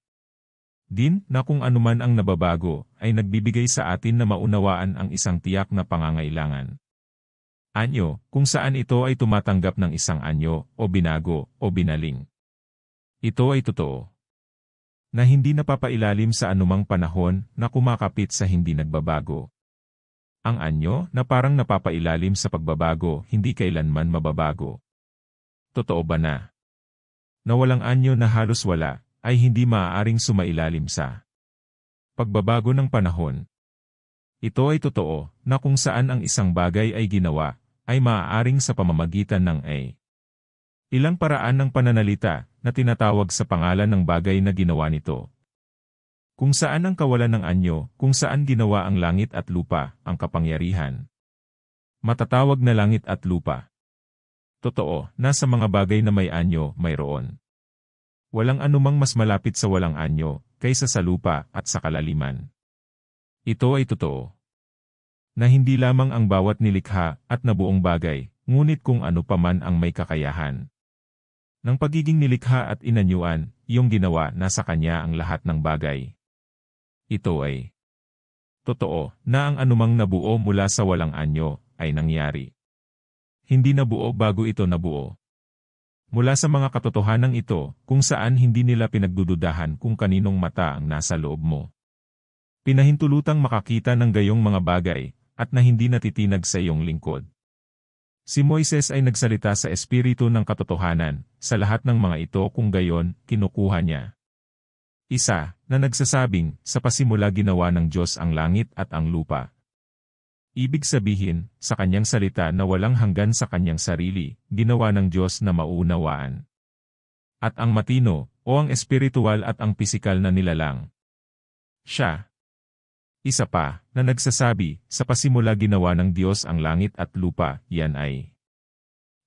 din na kung anuman ang nababago, ay nagbibigay sa atin na maunawaan ang isang tiyak na pangangailangan. Anyo, kung saan ito ay tumatanggap ng isang anyo, o binago, o binaling. Ito ay totoo. Na hindi napapailalim sa anumang panahon na kumakapit sa hindi nagbabago. Ang anyo na parang napapailalim sa pagbabago hindi kailanman mababago. Totoo ba na walang anyo na halos wala, ay hindi maaaring sumailalim sa pagbabago ng panahon? Ito ay totoo na kung saan ang isang bagay ay ginawa, ay maaaring sa pamamagitan ng ilang paraan ng pananalita na tinatawag sa pangalan ng bagay na ginawa nito. Kung saan ang kawalan ng anyo, kung saan ginawa ang langit at lupa, ang kapangyarihan. Matatawag na langit at lupa. Totoo, na sa mga bagay na may anyo, mayroon. Walang anumang mas malapit sa walang anyo, kaysa sa lupa at sa kalaliman. Ito ay totoo. Na hindi lamang ang bawat nilikha at nabuong bagay, ngunit kung ano paman ang may kakayahan ng pagiging nilikha at inanyuan, iyong ginawa na sa kanya ang lahat ng bagay. Ito ay totoo na ang anumang nabuo mula sa walang anyo ay nangyari. hindi nabuo bago ito nabuo. Mula sa mga katotohanan ito, kung saan hindi nila pinagdududahan kung kaninong mata ang nasa loob mo. Pinahintulutang makakita ng gayong mga bagay, at na hindi natitinag sa iyong lingkod. Si Moises ay nagsalita sa espiritu ng katotohanan, sa lahat ng mga ito kung gayon, kinukuha niya. Isa, na nagsasabing, sa pasimula ginawa ng Diyos ang langit at ang lupa. Ibig sabihin, sa kanyang salita na walang hanggan sa kanyang sarili, ginawa ng Diyos na mauunawaan. At ang matino, o ang espiritual at ang pisikal na nilalang. Siya. Isa pa, na nagsasabi, sa pasimula ginawa ng Diyos ang langit at lupa, yan ay.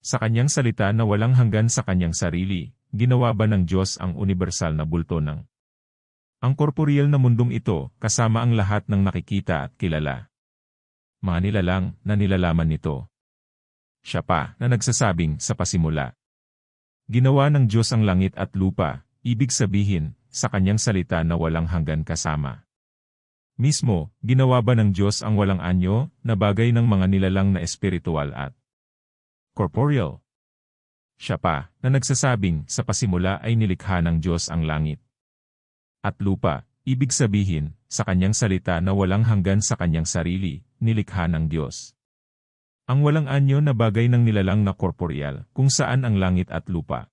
Sa kanyang salita na walang hanggan sa kanyang sarili, ginawa ba ng Diyos ang universal na bulto ng ang korporeal na mundong ito, kasama ang lahat ng nakikita at kilala. Mga nilalang na nilalaman nito. Siya pa, na nagsasabing, sa pasimula. Ginawa ng Diyos ang langit at lupa, ibig sabihin, sa kanyang salita na walang hanggan kasama. Mismo, ginawa ba ng Diyos ang walang anyo, na bagay ng mga nilalang na espiritual at corporeal? Siya pa, na nagsasabing, sa pasimula ay nilikha ng Diyos ang langit at lupa, ibig sabihin, sa kanyang salita na walang hanggan sa kanyang sarili, nilikha ng Diyos ang walang anyo na bagay ng nilalang na korporeal, kung saan ang langit at lupa.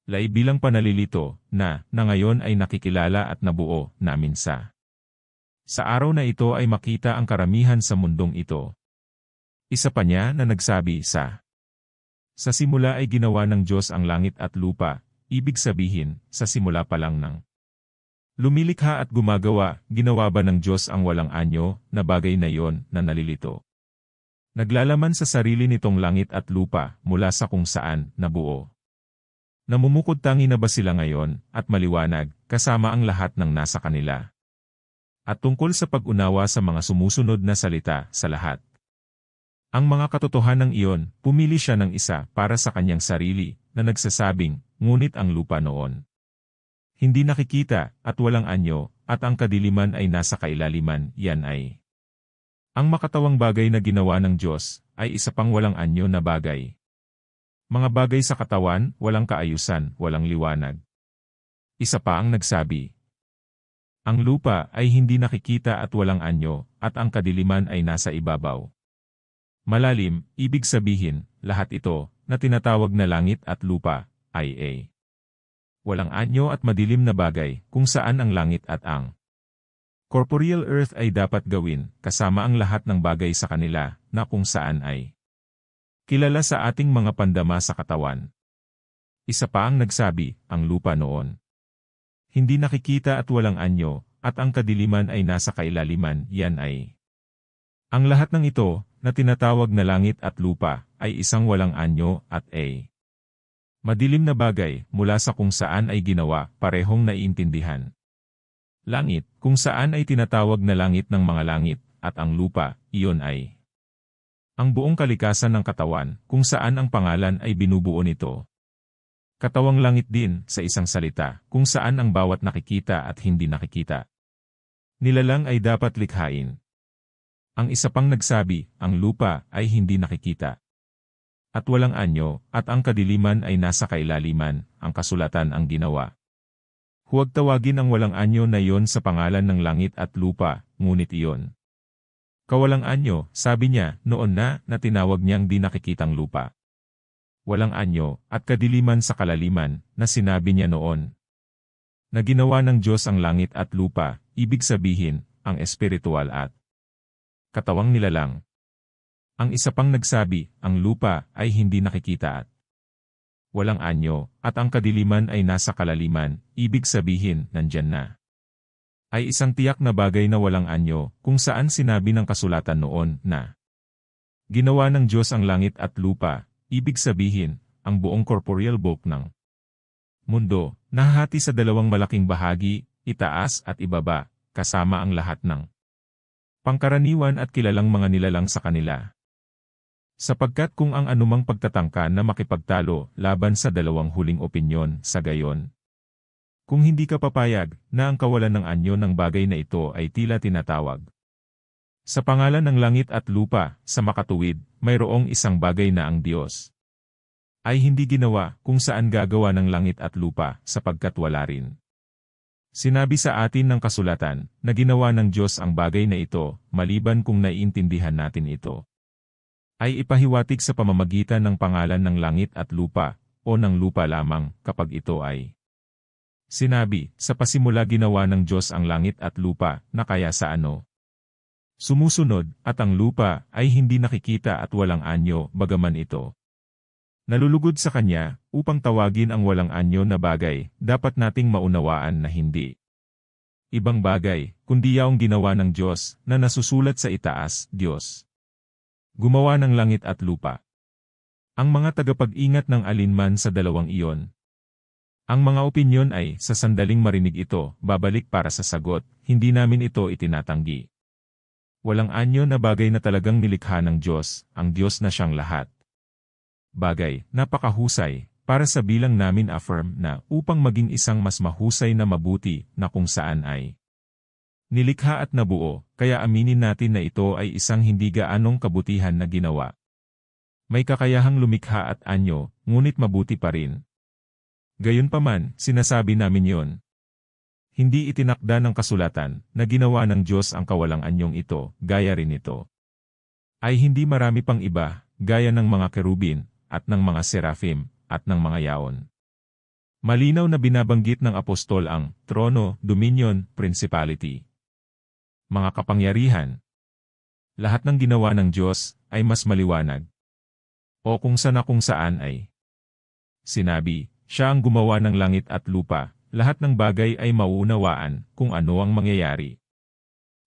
Lai bilang panalilito, na ngayon ay nakikilala at nabuo namin sa araw na ito ay makita ang karamihan sa mundong ito. Isa pa niya na nagsabi sa simula ay ginawa ng Diyos ang langit at lupa, ibig sabihin, sa simula pa lang ng lumilikha at gumagawa, ginawa ba ng Diyos ang walang anyo, na bagay na yon na nalilito? Naglalaman sa sarili nitong langit at lupa, mula sa kung saan, nabuo. Namumukod tangi na ba sila ngayon, at maliwanag, kasama ang lahat ng nasa kanila? At tungkol sa pag-unawa sa mga sumusunod na salita, sa lahat. Ang mga katotohanan iyon, pumili siya ng isa para sa kanyang sarili, na nagsasabing, ngunit ang lupa noon hindi nakikita, at walang anyo, at ang kadiliman ay nasa kailaliman, yan ay. Ang makatawang bagay na ginawa ng Diyos, ay isa pang walang anyo na bagay. Mga bagay sa katawan, walang kaayusan, walang liwanag. Isa pa ang nagsabi. Ang lupa ay hindi nakikita at walang anyo, at ang kadiliman ay nasa ibabaw. Malalim, ibig sabihin, lahat ito, na tinatawag na langit at lupa, ay walang anyo at madilim na bagay, kung saan ang langit at ang corporeal earth ay dapat gawin, kasama ang lahat ng bagay sa kanila, na kung saan ay kilala sa ating mga pandama sa katawan. Isa pa ang nagsabi, ang lupa noon hindi nakikita at walang anyo, at ang kadiliman ay nasa kailaliman, yan ay. Ang lahat ng ito, na tinatawag na langit at lupa, ay isang walang anyo at madilim na bagay, mula sa kung saan ay ginawa, parehong naiintindihan. Langit, kung saan ay tinatawag na langit ng mga langit, at ang lupa, iyon ay ang buong kalikasan ng katawan, kung saan ang pangalan ay binubuo nito. Katawang langit din, sa isang salita, kung saan ang bawat nakikita at hindi nakikita nilalang ay dapat likhain. Ang isa pang nagsabi, ang lupa ay hindi nakikita at walang anyo, at ang kadiliman ay nasa kailaliman, ang kasulatan ang ginawa. Huwag tawagin ang walang anyo na iyon sa pangalan ng langit at lupa, ngunit iyon kawalang anyo, sabi niya, noon na tinawag niyang di nakikitang lupa. Walang anyo, at kadiliman sa kalaliman, na sinabi niya noon na ginawa ng Diyos ang langit at lupa, ibig sabihin, ang espiritual at katawang nilalang. Ang isa pang nagsabi, ang lupa ay hindi nakikita at walang anyo, at ang kadiliman ay nasa kalaliman, ibig sabihin, nandyan na. Ay isang tiyak na bagay na walang anyo, kung saan sinabi ng kasulatan noon na ginawa ng Diyos ang langit at lupa, ibig sabihin, ang buong corporeal bulk ng mundo, nahahati sa dalawang malaking bahagi, itaas at ibaba, kasama ang lahat ng pangkaraniwan at kilalang mga nilalang sa kanila. Sapagkat kung ang anumang pagtatangka na makipagtalo laban sa dalawang huling opinyon sa gayon, kung hindi ka papayag na ang kawalan ng anyo ng bagay na ito ay tila tinatawag Sa pangalan ng langit at lupa, sa makatuwid, mayroong isang bagay na ang Diyos ay hindi ginawa kung saan gagawa ng langit at lupa sapagkat wala rin. Sinabi sa atin ng kasulatan na ginawa ng Diyos ang bagay na ito maliban kung naiintindihan natin ito. Ay ipahiwatig sa pamamagitan ng pangalan ng langit at lupa o ng lupa lamang kapag ito ay sinabi, sa pasimula ginawa ng Diyos ang langit at lupa na kaya sa ano sumusunod, at ang lupa ay hindi nakikita at walang anyo bagaman ito nalulugod sa Kanya, upang tawagin ang walang anyo na bagay, dapat nating maunawaan na hindi ibang bagay, kundi yaong ginawa ng Diyos na nasusulat sa itaas, Diyos gumawa ng langit at lupa. Ang mga tagapag-ingat ng alinman sa dalawang iyon. Ang mga opinyon ay, sa sandaling marinig ito, babalik para sa sagot, hindi namin ito itinatanggi. Walang anyo na bagay na talagang nilikha ng Diyos, ang Diyos na siyang lahat. Bagay, napakahusay, para sa bilang namin affirm na upang maging isang mas mahusay na mabuti na kung saan ay nilikha at nabuo, kaya aminin natin na ito ay isang hindi gaanong kabutihan na ginawa. May kakayahang lumikha at anyo, ngunit mabuti pa rin. Gayunpaman, sinasabi namin yon. Hindi itinakda ng kasulatan na ginawa ng Diyos ang kawalang anyong ito, gaya rin ito. Ay hindi marami pang iba, gaya ng mga kerubin, at ng mga serafim, at ng mga yaon. Malinaw na binabanggit ng apostol ang trono, dominion, principality. Mga kapangyarihan. Lahat ng ginawa ng Diyos ay mas maliwanag. O kung saan ay sinabi, siya ang gumawa ng langit at lupa. Lahat ng bagay ay mauunawaan kung ano ang mangyayari.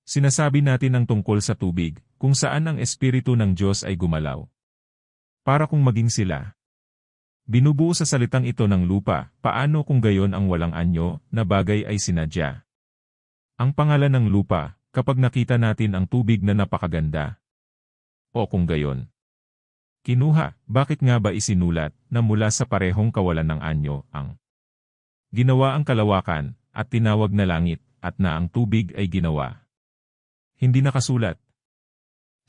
Sinasabi natin ang tungkol sa tubig, kung saan ang Espiritu ng Diyos ay gumalaw. Para kung maging sila. Binubuo sa salitang ito ng lupa, paano kung gayon ang walang anyo na bagay ay sinadya? Ang pangalan ng lupa, kapag nakita natin ang tubig na napakaganda. O kung gayon. Kinuha, bakit nga ba isinulat na mula sa parehong kawalan ng anyo ang ginawa ang kalawakan, at tinawag na langit, at na ang tubig ay ginawa? Hindi nakasulat.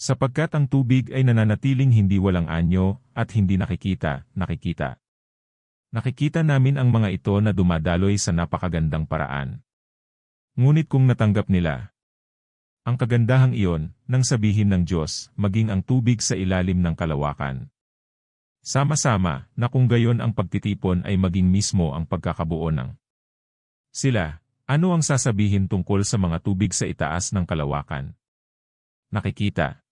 Sapagkat ang tubig ay nananatiling hindi walang anyo, at hindi nakikita. Nakikita namin ang mga ito na dumadaloy sa napakagandang paraan. Ngunit kung natanggap nila ang kagandahang iyon, nang sabihin ng Diyos, maging ang tubig sa ilalim ng kalawakan. Sama-sama, na kung gayon ang pagtitipon ay maging mismo ang pagkakabuo ng sila, ano ang sasabihin tungkol sa mga tubig sa itaas ng kalawakan? Nakikita.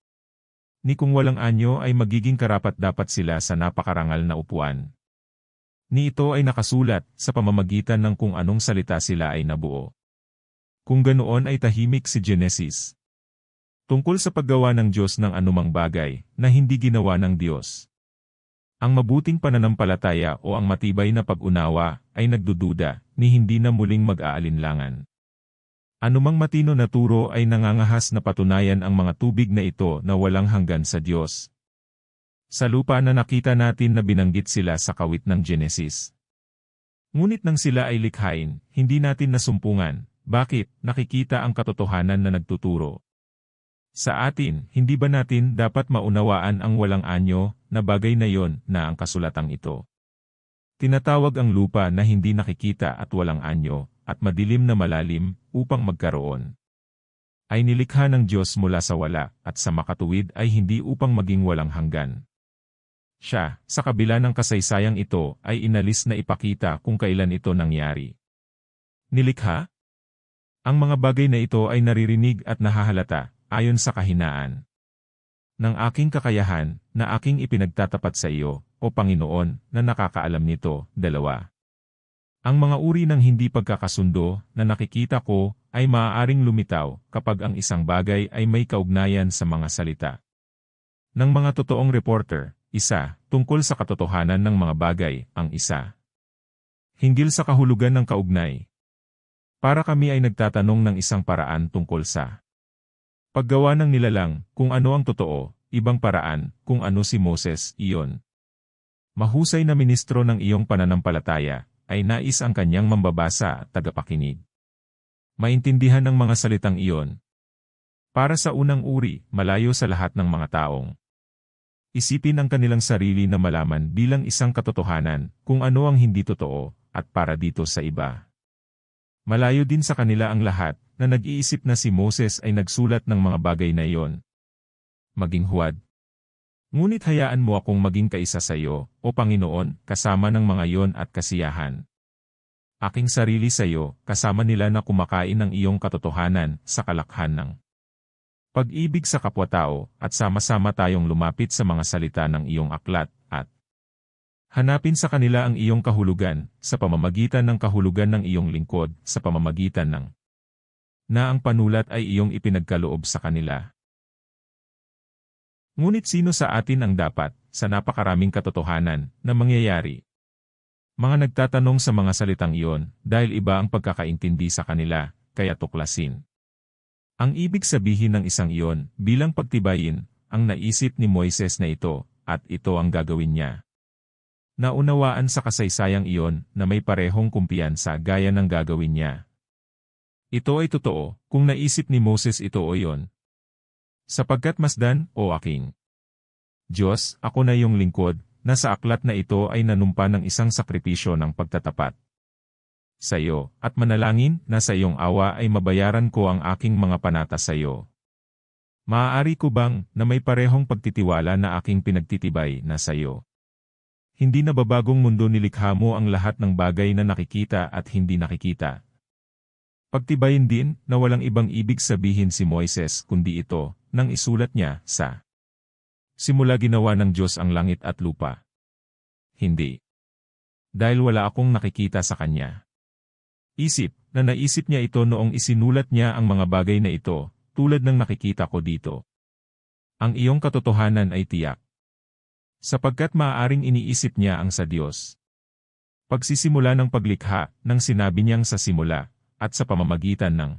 Ni kung walang anyo ay magiging karapat-dapat sila sa napakarangal na upuan. Ni ito ay nakasulat sa pamamagitan ng kung anong salita sila ay nabuo. Kung ganoon ay tahimik si Genesis. Tungkol sa paggawa ng Diyos ng anumang bagay na hindi ginawa ng Diyos. Ang mabuting pananampalataya o ang matibay na pag-unawa ay nagdududa ni hindi na muling mag-aalinlangan. Anumang matino na turo ay nangangahas na patunayan ang mga tubig na ito na walang hanggan sa Diyos. Sa lupa na nakita natin na binanggit sila sa kawit ng Genesis. Ngunit nang sila ay likhain, hindi natin nasumpungan. Bakit? Nakikita ang katotohanan na nagtuturo. Sa atin, hindi ba natin dapat maunawaan ang walang anyo na bagay na yon na ang kasulatang ito? Tinatawag ang lupa na hindi nakikita at walang anyo, at madilim na malalim, upang magkaroon. Ay nilikha ng Diyos mula sa wala, at sa makatuwid ay hindi upang maging walang hanggan. Siya, sa kabila ng kasaysayang ito, ay inalis na ipakita kung kailan ito nangyari. Nilikha? Ang mga bagay na ito ay naririnig at nahahalata, ayon sa kahinaan ng aking kakayahan, na aking ipinagtatapat sa iyo, o Panginoon, na nakakaalam nito. 2. Ang mga uri ng hindi pagkakasundo na nakikita ko ay maaaring lumitaw kapag ang isang bagay ay may kaugnayan sa mga salita ng mga totoong reporter. 1. Tungkol sa katotohanan ng mga bagay, ang 1. Hinggil sa kahulugan ng kaugnay. Para kami ay nagtatanong ng isang paraan tungkol sa paggawa ng nilalang, kung ano ang totoo, ibang paraan, kung ano si Moses, iyon. Mahusay na ministro ng iyong pananampalataya, ay nais ang kanyang mambabasa at tagapakinig. Maintindihan ng mga salitang iyon. Para sa unang uri, malayo sa lahat ng mga taong. Isipin ang kanilang sarili na malaman bilang isang katotohanan kung ano ang hindi totoo at para dito sa iba. Malayo din sa kanila ang lahat na nag-iisip na si Moses ay nagsulat ng mga bagay na iyon. Maging huwad. Ngunit hayaan mo akong maging kaisa sa iyo, o Panginoon, kasama ng mga iyon at kasiyahan. Aking sarili sa iyo, kasama nila na kumakain ng iyong katotohanan sa kalakhan ng pag-ibig sa kapwa-tao at sama-sama tayong lumapit sa mga salita ng iyong aklat at hanapin sa kanila ang iyong kahulugan sa pamamagitan ng kahulugan ng iyong lingkod sa pamamagitan ng na ang panulat ay iyong ipinagkaloob sa kanila. Ngunit sino sa atin ang dapat, sa napakaraming katotohanan, na mangyayari? Mga nagtatanong sa mga salitang iyon dahil iba ang pagkakaintindi sa kanila, kaya tuklasin. Ang ibig sabihin ng isang iyon bilang pagtibayin, ang naisip ni Moises na ito, at ito ang gagawin niya. Naunawaan sa kasaysayang iyon na may parehong kumpiyansa gaya ng gagawin niya. Ito ay totoo kung naisip ni Moses ito o iyon. Sapagkat masdan, o aking Diyos, ako na iyong lingkod, na sa aklat na ito ay nanumpa ng isang sakripisyo ng pagtatapat sa iyo, at manalangin na sa iyong awa ay mabayaran ko ang aking mga panata sa iyo. Maaari ko bang na may parehong pagtitiwala na aking pinagtitibay na sa iyo? Hindi na babagong mundo nilikha mo ang lahat ng bagay na nakikita at hindi nakikita. Pagtibayin din na walang ibang ibig sabihin si Moises kundi ito, nang isulat niya sa simula ginawa ng Diyos ang langit at lupa. Hindi. Dahil wala akong nakikita sa Kanya. Isip, na naisip niya ito noong isinulat niya ang mga bagay na ito, tulad ng nakikita ko dito. Ang iyong katotohanan ay tiyak. Sapagkat maaaring iniisip niya ang sa Diyos. Pagsisimula ng paglikha, nang sinabi niyang sa simula, at sa pamamagitan ng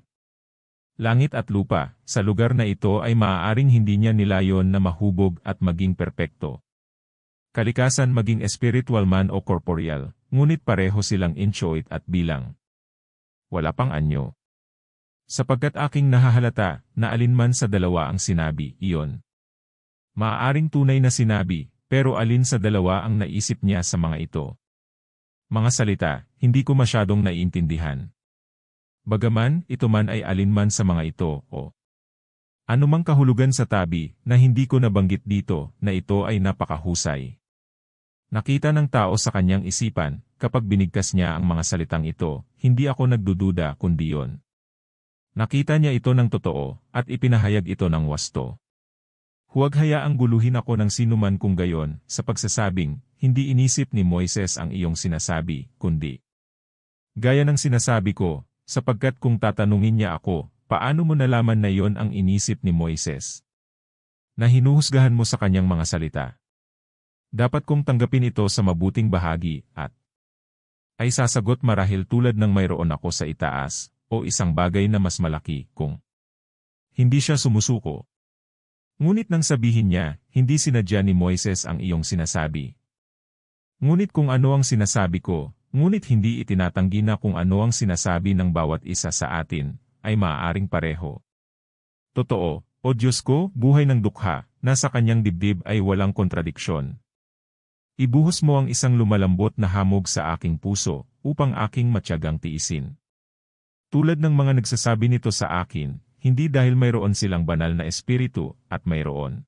langit at lupa, sa lugar na ito ay maaaring hindi niya nilayon na mahubog at maging perpekto. Kalikasan maging spiritual man o corporeal, ngunit pareho silang inchoate at bilang. Wala pang anyo. Sapagkat aking nahahalata na alinman sa dalawa ang sinabi, iyon. Maaaring tunay na sinabi, pero alin sa dalawa ang naisip niya sa mga ito? Mga salita, hindi ko masyadong naiintindihan. Bagaman, ito man ay alinman sa mga ito, o anumang kahulugan sa tabi na hindi ko nabanggit dito na ito ay napakahusay. Nakita ng tao sa kanyang isipan, kapag binigkas niya ang mga salitang ito, hindi ako nagdududa kundi yon. Nakita niya ito ng totoo, at ipinahayag ito ng wasto. Huwag hayaang guluhin ako ng sinuman kung gayon, sa pagsasabing, hindi inisip ni Moises ang iyong sinasabi, kundi gaya ng sinasabi ko, sapagkat kung tatanungin niya ako, paano mo nalaman na iyon ang inisip ni Moises? Na hinuhusgahan mo sa kanyang mga salita. Dapat kong tanggapin ito sa mabuting bahagi at ay sasagot marahil tulad ng mayroon ako sa itaas o isang bagay na mas malaki kung hindi siya sumusuko. Ngunit nang sabihin niya, hindi sinadya ni Moises ang iyong sinasabi. Ngunit kung ano ang sinasabi ko, ngunit hindi itinatanggi na kung ano ang sinasabi ng bawat isa sa atin, ay maaaring pareho. Totoo, o Diyos ko, buhay ng dukha, na sa kanyang dibdib ay walang kontradiksyon. Ibuhos mo ang isang lumalambot na hamog sa aking puso, upang aking matyagang tiisin. Tulad ng mga nagsasabi nito sa akin, hindi dahil mayroon silang banal na espiritu, at mayroon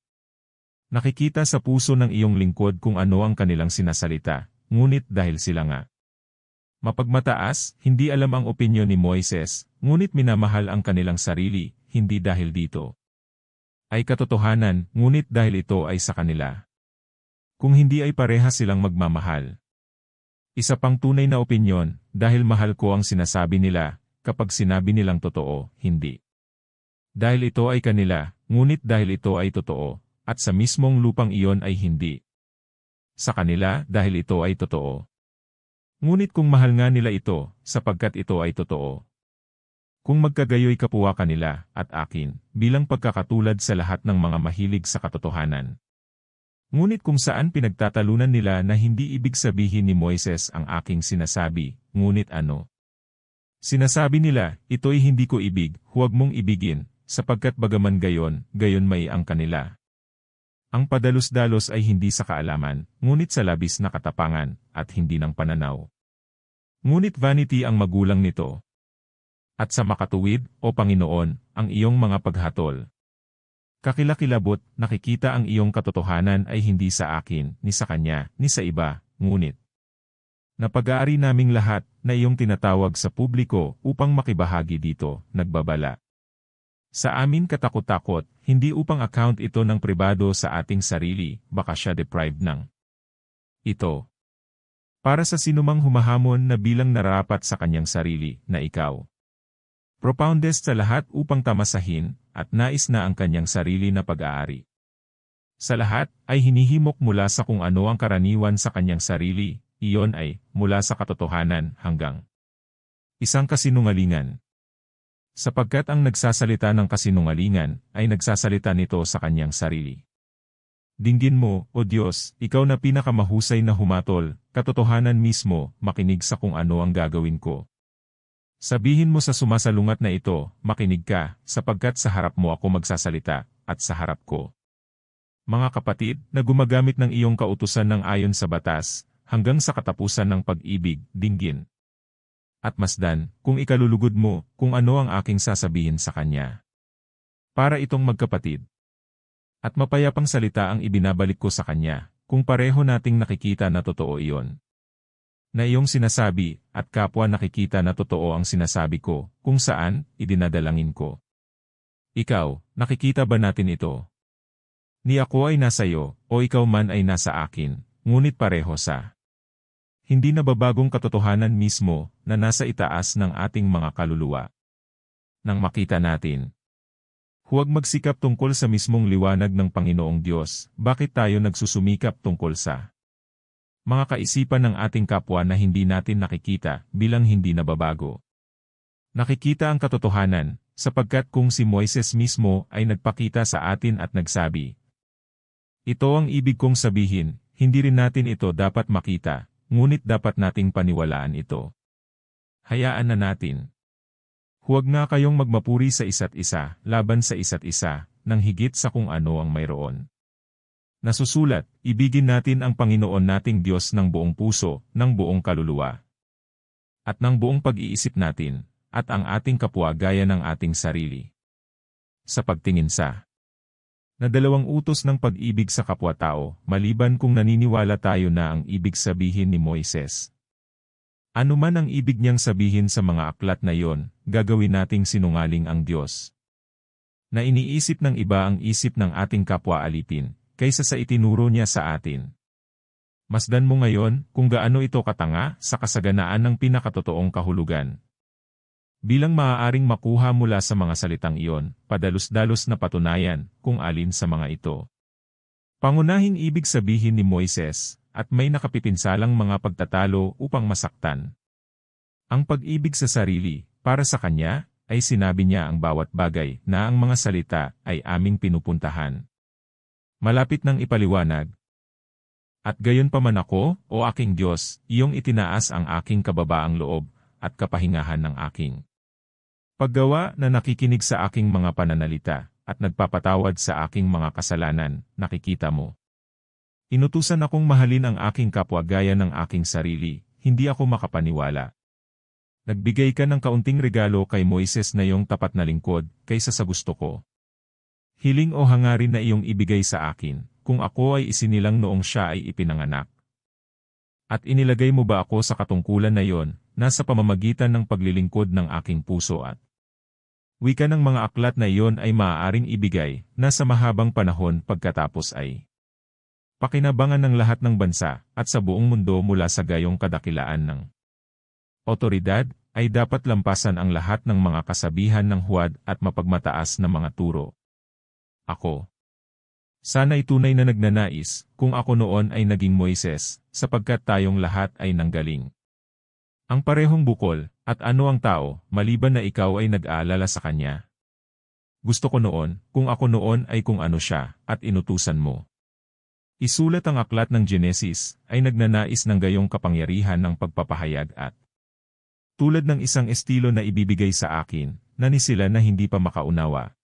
nakikita sa puso ng iyong lingkod kung ano ang kanilang sinasalita, ngunit dahil sila nga mapagmataas, hindi alam ang opinyon ni Moises, ngunit minamahal ang kanilang sarili, hindi dahil dito ay katotohanan, ngunit dahil ito ay sa kanila. Kung hindi ay parehas silang magmamahal. Isa pang tunay na opinyon, dahil mahal ko ang sinasabi nila, kapag sinabi nilang totoo, hindi. Dahil ito ay kanila, ngunit dahil ito ay totoo, at sa mismong lupang iyon ay hindi. Sa kanila, dahil ito ay totoo. Ngunit kung mahal nga nila ito, sapagkat ito ay totoo. Kung magkagayoy kapwa kanila, at akin, bilang pagkakatulad sa lahat ng mga mahilig sa katotohanan. Ngunit kung saan pinagtatalunan nila na hindi ibig sabihin ni Moises ang aking sinasabi, ngunit ano? Sinasabi nila, ito'y hindi ko ibig, huwag mong ibigin, sapagkat bagaman gayon, gayon may ang kanila. Ang padalos-dalos ay hindi sa kaalaman, ngunit sa labis na katapangan, at hindi ng pananaw. Ngunit vanity ang magulang nito. At sa makatuwid, O Panginoon, ang iyong mga paghatol. Kakilakilabot, nakikita ang iyong katotohanan ay hindi sa akin, ni sa kanya, ni sa iba, ngunit napag-aari naming lahat na iyong tinatawag sa publiko upang makibahagi dito, nagbabala. Sa amin katakot-takot, hindi upang account ito ng pribado sa ating sarili, baka siya deprived ng ito. Para sa sinumang humahamon na bilang narapat sa kanyang sarili, na ikaw. Propoundest sa lahat upang tamasahin, at nais na ang kanyang sarili na pag-aari. Sa lahat, ay hinihimok mula sa kung ano ang karaniwan sa kanyang sarili, iyon ay, mula sa katotohanan hanggang isang kasinungalingan. Sapagkat ang nagsasalita ng kasinungalingan, ay nagsasalita nito sa kanyang sarili. Dinggin mo, O Diyos, ikaw na pinakamahusay na humatol, katotohanan mismo, makinig sa kung ano ang gagawin ko. Sabihin mo sa sumasalungat na ito, makinig ka, sapagkat sa harap mo ako magsasalita, at sa harap ko. Mga kapatid, na gumagamit ng iyong kautusan ng ayon sa batas, hanggang sa katapusan ng pag-ibig, dinggin. At masdan, kung ikalulugod mo, kung ano ang aking sasabihin sa kanya. Para itong magkapatid. At mapayapang salita ang ibinabalik ko sa kanya, kung pareho nating nakikita na totoo iyon. Na iyong sinasabi, at kapwa nakikita na totoo ang sinasabi ko, kung saan, idinadalangin ko. Ikaw, nakikita ba natin ito? Ni ako ay nasa iyo, o ikaw man ay nasa akin, ngunit pareho sa hindi nababagong katotohanan mismo na nasa itaas ng ating mga kaluluwa. Nang makita natin, huwag magsikap tungkol sa mismong liwanag ng Panginoong Diyos, bakit tayo nagsusumikap tungkol sa mga kaisipan ng ating kapwa na hindi natin nakikita bilang hindi nababago. Nakikita ang katotohanan, sapagkat kung si Moises mismo ay nagpakita sa atin at nagsabi, ito ang ibig kong sabihin, hindi rin natin ito dapat makita, ngunit dapat nating paniwalaan ito. Hayaan na natin. Huwag nga kayong magmapuri sa isa't isa, laban sa isa't isa, nang higit sa kung ano ang mayroon. Nasusulat, ibigin natin ang Panginoon nating Diyos ng buong puso, ng buong kaluluwa, at ng buong pag-iisip natin, at ang ating kapwa gaya ng ating sarili. Sa pagtingin sa na dalawang utos ng pag-ibig sa kapwa-tao, maliban kung naniniwala tayo na ang ibig sabihin ni Moises. Ano man ang ibig niyang sabihin sa mga aklat na iyon, gagawin nating sinungaling ang Diyos. Na iniisip ng iba ang isip ng ating kapwa alipin, kaysa sa itinuro niya sa atin. Masdan mo ngayon kung gaano ito katanga sa kasaganaan ng pinakatotoong kahulugan. Bilang maaaring makuha mula sa mga salitang iyon, padalos-dalos na patunayan kung alin sa mga ito. Pangunahing ibig sabihin ni Moises, at may nakapipinsalang mga pagtatalo upang masaktan. Ang pag-ibig sa sarili, para sa kanya, ay sinabi niya ang bawat bagay na ang mga salita ay aming pinupuntahan. Malapit nang ipaliwanag. At gayon pa man ako, O aking Diyos, iyong itinaas ang aking kababaang loob, at kapahingahan ng aking paggawa na nakikinig sa aking mga pananalita, at nagpapatawad sa aking mga kasalanan, nakikita mo. Inutusan akong mahalin ang aking kapwa gaya ng aking sarili, hindi ako makapaniwala. Nagbigay ka ng kaunting regalo kay Moises na iyong tapat na lingkod, kaysa sa gusto ko. Hiling o hangarin na iyong ibigay sa akin, kung ako ay isinilang noong siya ay ipinanganak. At inilagay mo ba ako sa katungkulan na iyon, nasa pamamagitan ng paglilingkod ng aking puso at wika ng mga aklat na iyon ay maaaring ibigay, na sa mahabang panahon pagkatapos ay pakinabangan ng lahat ng bansa, at sa buong mundo mula sa gayong kadakilaan ng otoridad, ay dapat lampasan ang lahat ng mga kasabihan ng huwad at mapagmataas na mga turo. Ako. Sana'y tunay na nagnanais, kung ako noon ay naging Moises, sapagkat tayong lahat ay nanggaling. Ang parehong bukol, at ano ang tao, maliban na ikaw ay nag-aalala sa kanya. Gusto ko noon, kung ako noon ay kung ano siya, at inutusan mo. Isulat ang aklat ng Genesis, ay nagnanais ng gayong kapangyarihan ng pagpapahayag at tulad ng isang estilo na ibibigay sa akin, na ni sila na hindi pa makaunawa.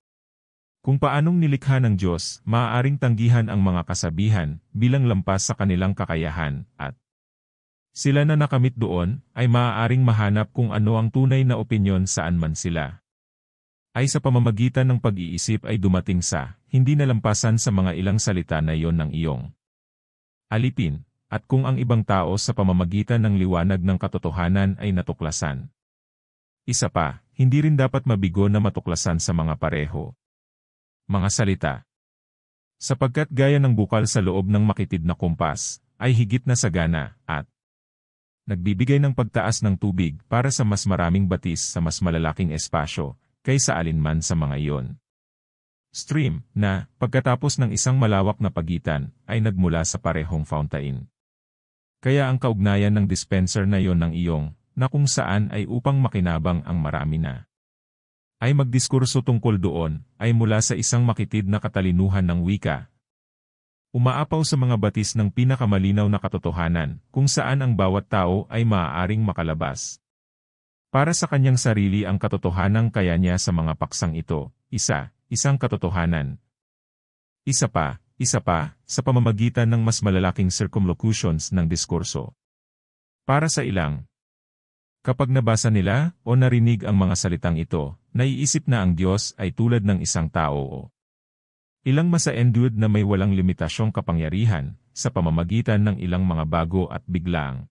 Kung paanong nilikha ng Diyos, maaaring tanggihan ang mga kasabihan bilang lampas sa kanilang kakayahan at sila na nakamit doon ay maaaring mahanap kung ano ang tunay na opinyon saan man sila. Ay sa pamamagitan ng pag-iisip ay dumating sa hindi nalampasan sa mga ilang salita na iyon ng iyong alipin, at kung ang ibang tao sa pamamagitan ng liwanag ng katotohanan ay natuklasan. Isa pa, hindi rin dapat mabigo na matuklasan sa mga pareho mga salita. Sapagkat gaya ng bukal sa loob ng makitid na kumpas, ay higit na sagana, at nagbibigay ng pagtaas ng tubig para sa mas maraming batis sa mas malalaking espasyo, kaysa alinman sa mga iyon. Stream, na, pagkatapos ng isang malawak na pagitan, ay nagmula sa parehong fountain. Kaya ang kaugnayan ng dispenser na iyon ng iyong, na kung saan ay upang makinabang ang marami na ay magdiskurso tungkol doon, ay mula sa isang makitid na katalinuhan ng wika. Umaapaw sa mga batis ng pinakamalinaw na katotohanan, kung saan ang bawat tao ay maaaring makalabas. Para sa kanyang sarili ang katotohanang kaya niya sa mga paksang ito, isang katotohanan. Isa pa, sa pamamagitan ng mas malalaking circumlocutions ng diskurso. Para sa ilang, kapag nabasa nila o narinig ang mga salitang ito, naiisip na ang Diyos ay tulad ng isang tao o ilang masa-endued na may walang limitasyong kapangyarihan sa pamamagitan ng ilang mga bago at biglaang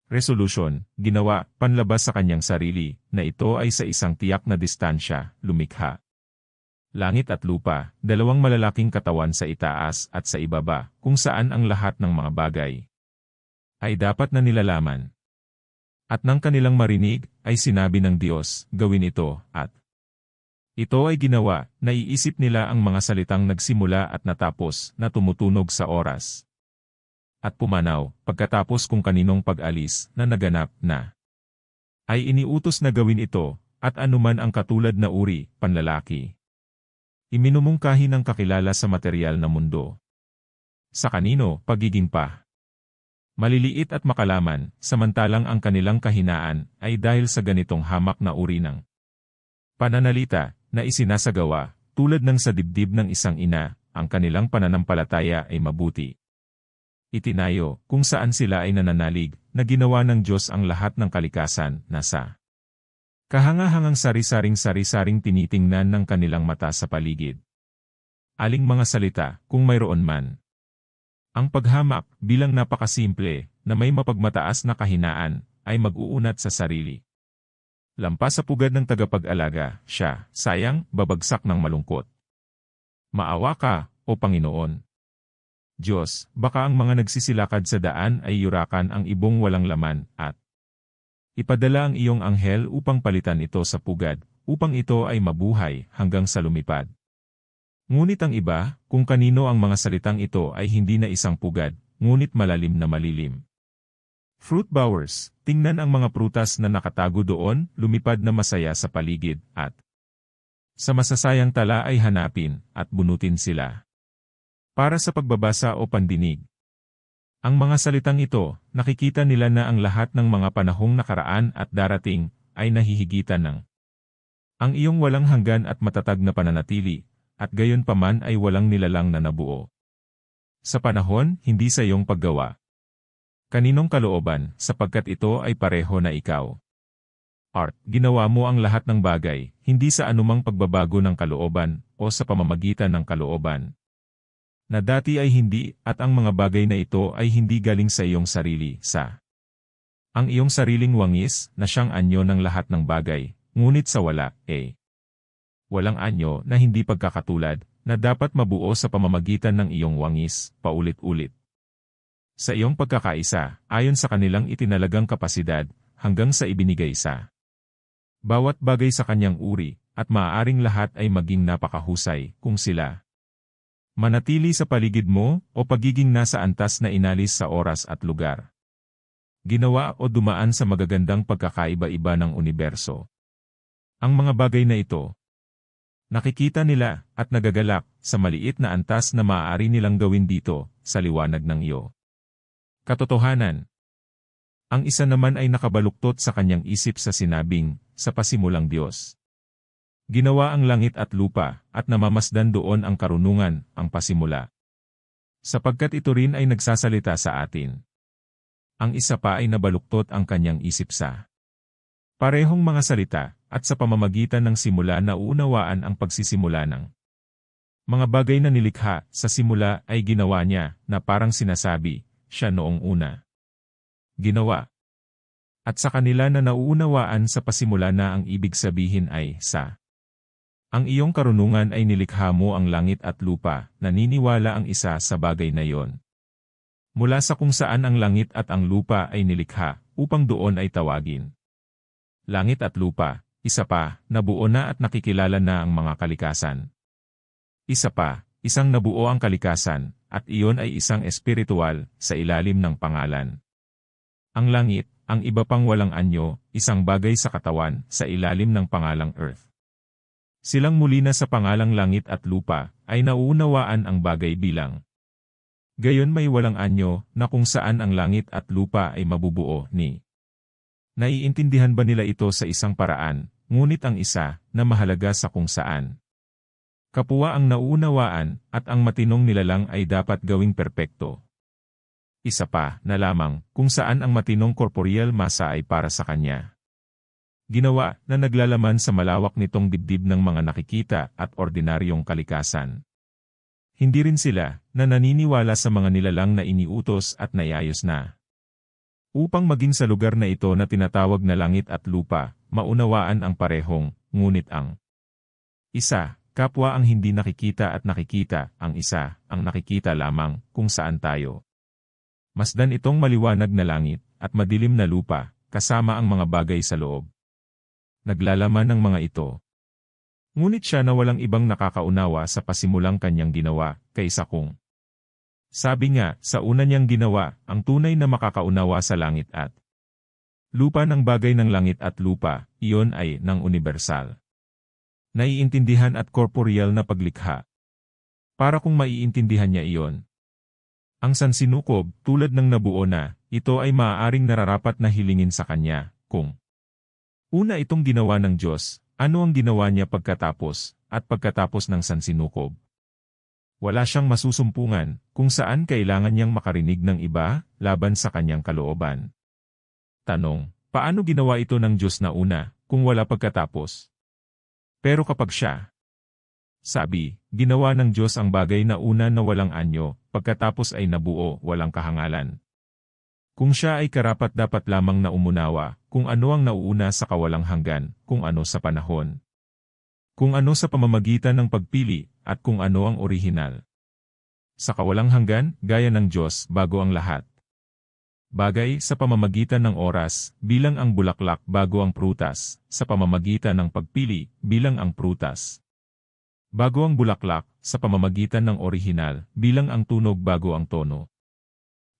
resolution, ginawa, panlabas sa kanyang sarili, na ito ay sa isang tiyak na distansya, lumikha. Langit at lupa, dalawang malalaking katawan sa itaas at sa ibaba, kung saan ang lahat ng mga bagay ay dapat na nilalaman. At nang kanilang marinig, ay sinabi ng Diyos, gawin ito, at ito ay ginawa, naiisip nila ang mga salitang nagsimula at natapos na tumutunog sa oras. At pumanaw, pagkatapos kung kaninong pag-alis na naganap na ay iniutos na gawin ito, at anuman ang katulad na uri, panlalaki. Iminumungkahi ng kakilala sa material na mundo. Sa kanino, pagiging pa maliliit at makalaman, samantalang ang kanilang kahinaan ay dahil sa ganitong hamak na uri ng pananalita na isinasagawa, tulad ng sa dibdib ng isang ina, ang kanilang pananampalataya ay mabuti. Itinayo, kung saan sila ay nananalig, na ginawa ng Diyos ang lahat ng kalikasan, na sa kahangahangang sari-saring tinitingnan ng kanilang mata sa paligid. Aling mga salita, kung mayroon man. Ang paghamak, bilang napakasimple, na may mapagmataas na kahinaan, ay mag-uunat sa sarili. Lampas sa pugad ng tagapag-alaga, siya, sayang, babagsak ng malungkot. Maawa ka, o Panginoon. Diyos, baka ang mga nagsisilakad sa daan ay yurakan ang ibong walang laman, at ipadala ang iyong anghel upang palitan ito sa pugad, upang ito ay mabuhay hanggang sa lumipad. Ngunit ang iba, kung kanino ang mga salitang ito ay hindi na isang pugad, ngunit malalim na malilim. Fruit bowers, tingnan ang mga prutas na nakatago doon, lumipad na masaya sa paligid, at sa masasayang tala ay hanapin, at bunutin sila. Para sa pagbabasa o pandinig. Ang mga salitang ito, nakikita nila na ang lahat ng mga panahong nakaraan at darating, ay nahihigitan ng ang iyong walang hanggan at matatag na pananatili, at gayon paman ay walang nilalang na nabuo. Sa panahon, hindi sa iyong paggawa. Kaninong kalooban, sapagkat ito ay pareho na ikaw. Art, ginawa mo ang lahat ng bagay, hindi sa anumang pagbabago ng kalooban, o sa pamamagitan ng kalooban. Na dati ay hindi, at ang mga bagay na ito ay hindi galing sa iyong sarili, sa ang iyong sariling wangis, na siyang anyo ng lahat ng bagay, ngunit sa wala, walang anyo na hindi pagkakatulad, na dapat mabuo sa pamamagitan ng iyong wangis, paulit-ulit. Sa iyong pagkakaisa, ayon sa kanilang itinalagang kapasidad, hanggang sa ibinigay sa bawat bagay sa kanyang uri, at maaaring lahat ay maging napakahusay, kung sila manatili sa paligid mo, o pagiging nasa antas na inalis sa oras at lugar. Ginawa o dumaan sa magagandang pagkakaiba-iba ng universo. Ang mga bagay na ito, nakikita nila, at nagagalak, sa maliit na antas na maaari nilang gawin dito, sa liwanag ng iyo katotohanan. Ang isa naman ay nakabaluktot sa kanyang isip sa sinabing, sa pasimulang Diyos. Ginawa ang langit at lupa, at namamasdan doon ang karunungan, ang pasimula. Sapagkat ito rin ay nagsasalita sa atin. Ang isa pa ay nabaluktot ang kanyang isip sa parehong mga salita, at sa pamamagitan ng simula nauunawaan ang pagsisimula ng mga bagay na nilikha. Sa simula ay ginawa niya, na parang sinasabi, siya noong una ginawa. At sa kanila na nauunawaan sa pasimula na ang ibig sabihin ay sa ang iyong karunungan ay nilikha mo ang langit at lupa, naniniwala ang isa sa bagay na iyon. Mula sa kung saan ang langit at ang lupa ay nilikha, upang doon ay tawagin langit at lupa. Isa pa, nabuo na at nakikilala na ang mga kalikasan. Isa pa, isang nabuo ang kalikasan, at iyon ay isang espiritual, sa ilalim ng pangalan. Ang langit, ang iba pang walang anyo, isang bagay sa katawan, sa ilalim ng pangalang Earth. Silang muli na sa pangalang langit at lupa, ay nauunawaan ang bagay bilang gayon may walang anyo, na kung saan ang langit at lupa ay mabubuo ni. Naiintindihan ba nila ito sa isang paraan, ngunit ang isa, na mahalaga sa kung saan kapwa ang nauunawaan, at ang matinong nilalang ay dapat gawing perpekto. Isa pa, na lamang, kung saan ang matinong korporeal masa ay para sa kanya. Ginawa, na naglalaman sa malawak nitong dibdib ng mga nakikita at ordinaryong kalikasan. Hindi rin sila, na naniniwala sa mga nilalang na iniutos at naiayos na. Upang maging sa lugar na ito na tinatawag na langit at lupa, maunawaan ang parehong, ngunit ang isa, kapwa ang hindi nakikita at nakikita, ang isa, ang nakikita lamang, kung saan tayo. Masdan itong maliwanag na langit, at madilim na lupa, kasama ang mga bagay sa loob. Naglalaman ng mga ito. Ngunit siya na walang ibang nakakaunawa sa pasimulang kanyang ginawa, kaysa kung. Sabi nga, sa una niyang ginawa, ang tunay na makakaunawa sa langit at lupa ng bagay ng langit at lupa, iyon ay ng universal. Naiintindihan at korporeal na paglikha. Para kung maiintindihan niya iyon. Ang sansinukob, tulad ng nabuo na, ito ay maaaring nararapat na hilingin sa kanya, kung una itong ginawa ng Diyos, ano ang ginawa niya pagkatapos, at pagkatapos ng sansinukob. Wala siyang masusumpungan, kung saan kailangan niyang makarinig ng iba, laban sa kanyang kalooban. Tanong, paano ginawa ito ng Diyos na una, kung wala pagkatapos? Pero kapag siya, sabi, ginawa ng Diyos ang bagay na una na walang anyo, pagkatapos ay nabuo, walang kahangalan. Kung siya ay karapat-dapat lamang na umunawa, kung ano ang nauuna sa kawalang hanggan, kung ano sa panahon. Kung ano sa pamamagitan ng pagpili, at kung ano ang orihinal. Sa kawalang hanggan, gaya ng Diyos, bago ang lahat. Bagay sa pamamagitan ng oras, bilang ang bulaklak bago ang prutas, sa pamamagitan ng pagpili, bilang ang prutas. Bago ang bulaklak, sa pamamagitan ng orihinal, bilang ang tunog bago ang tono.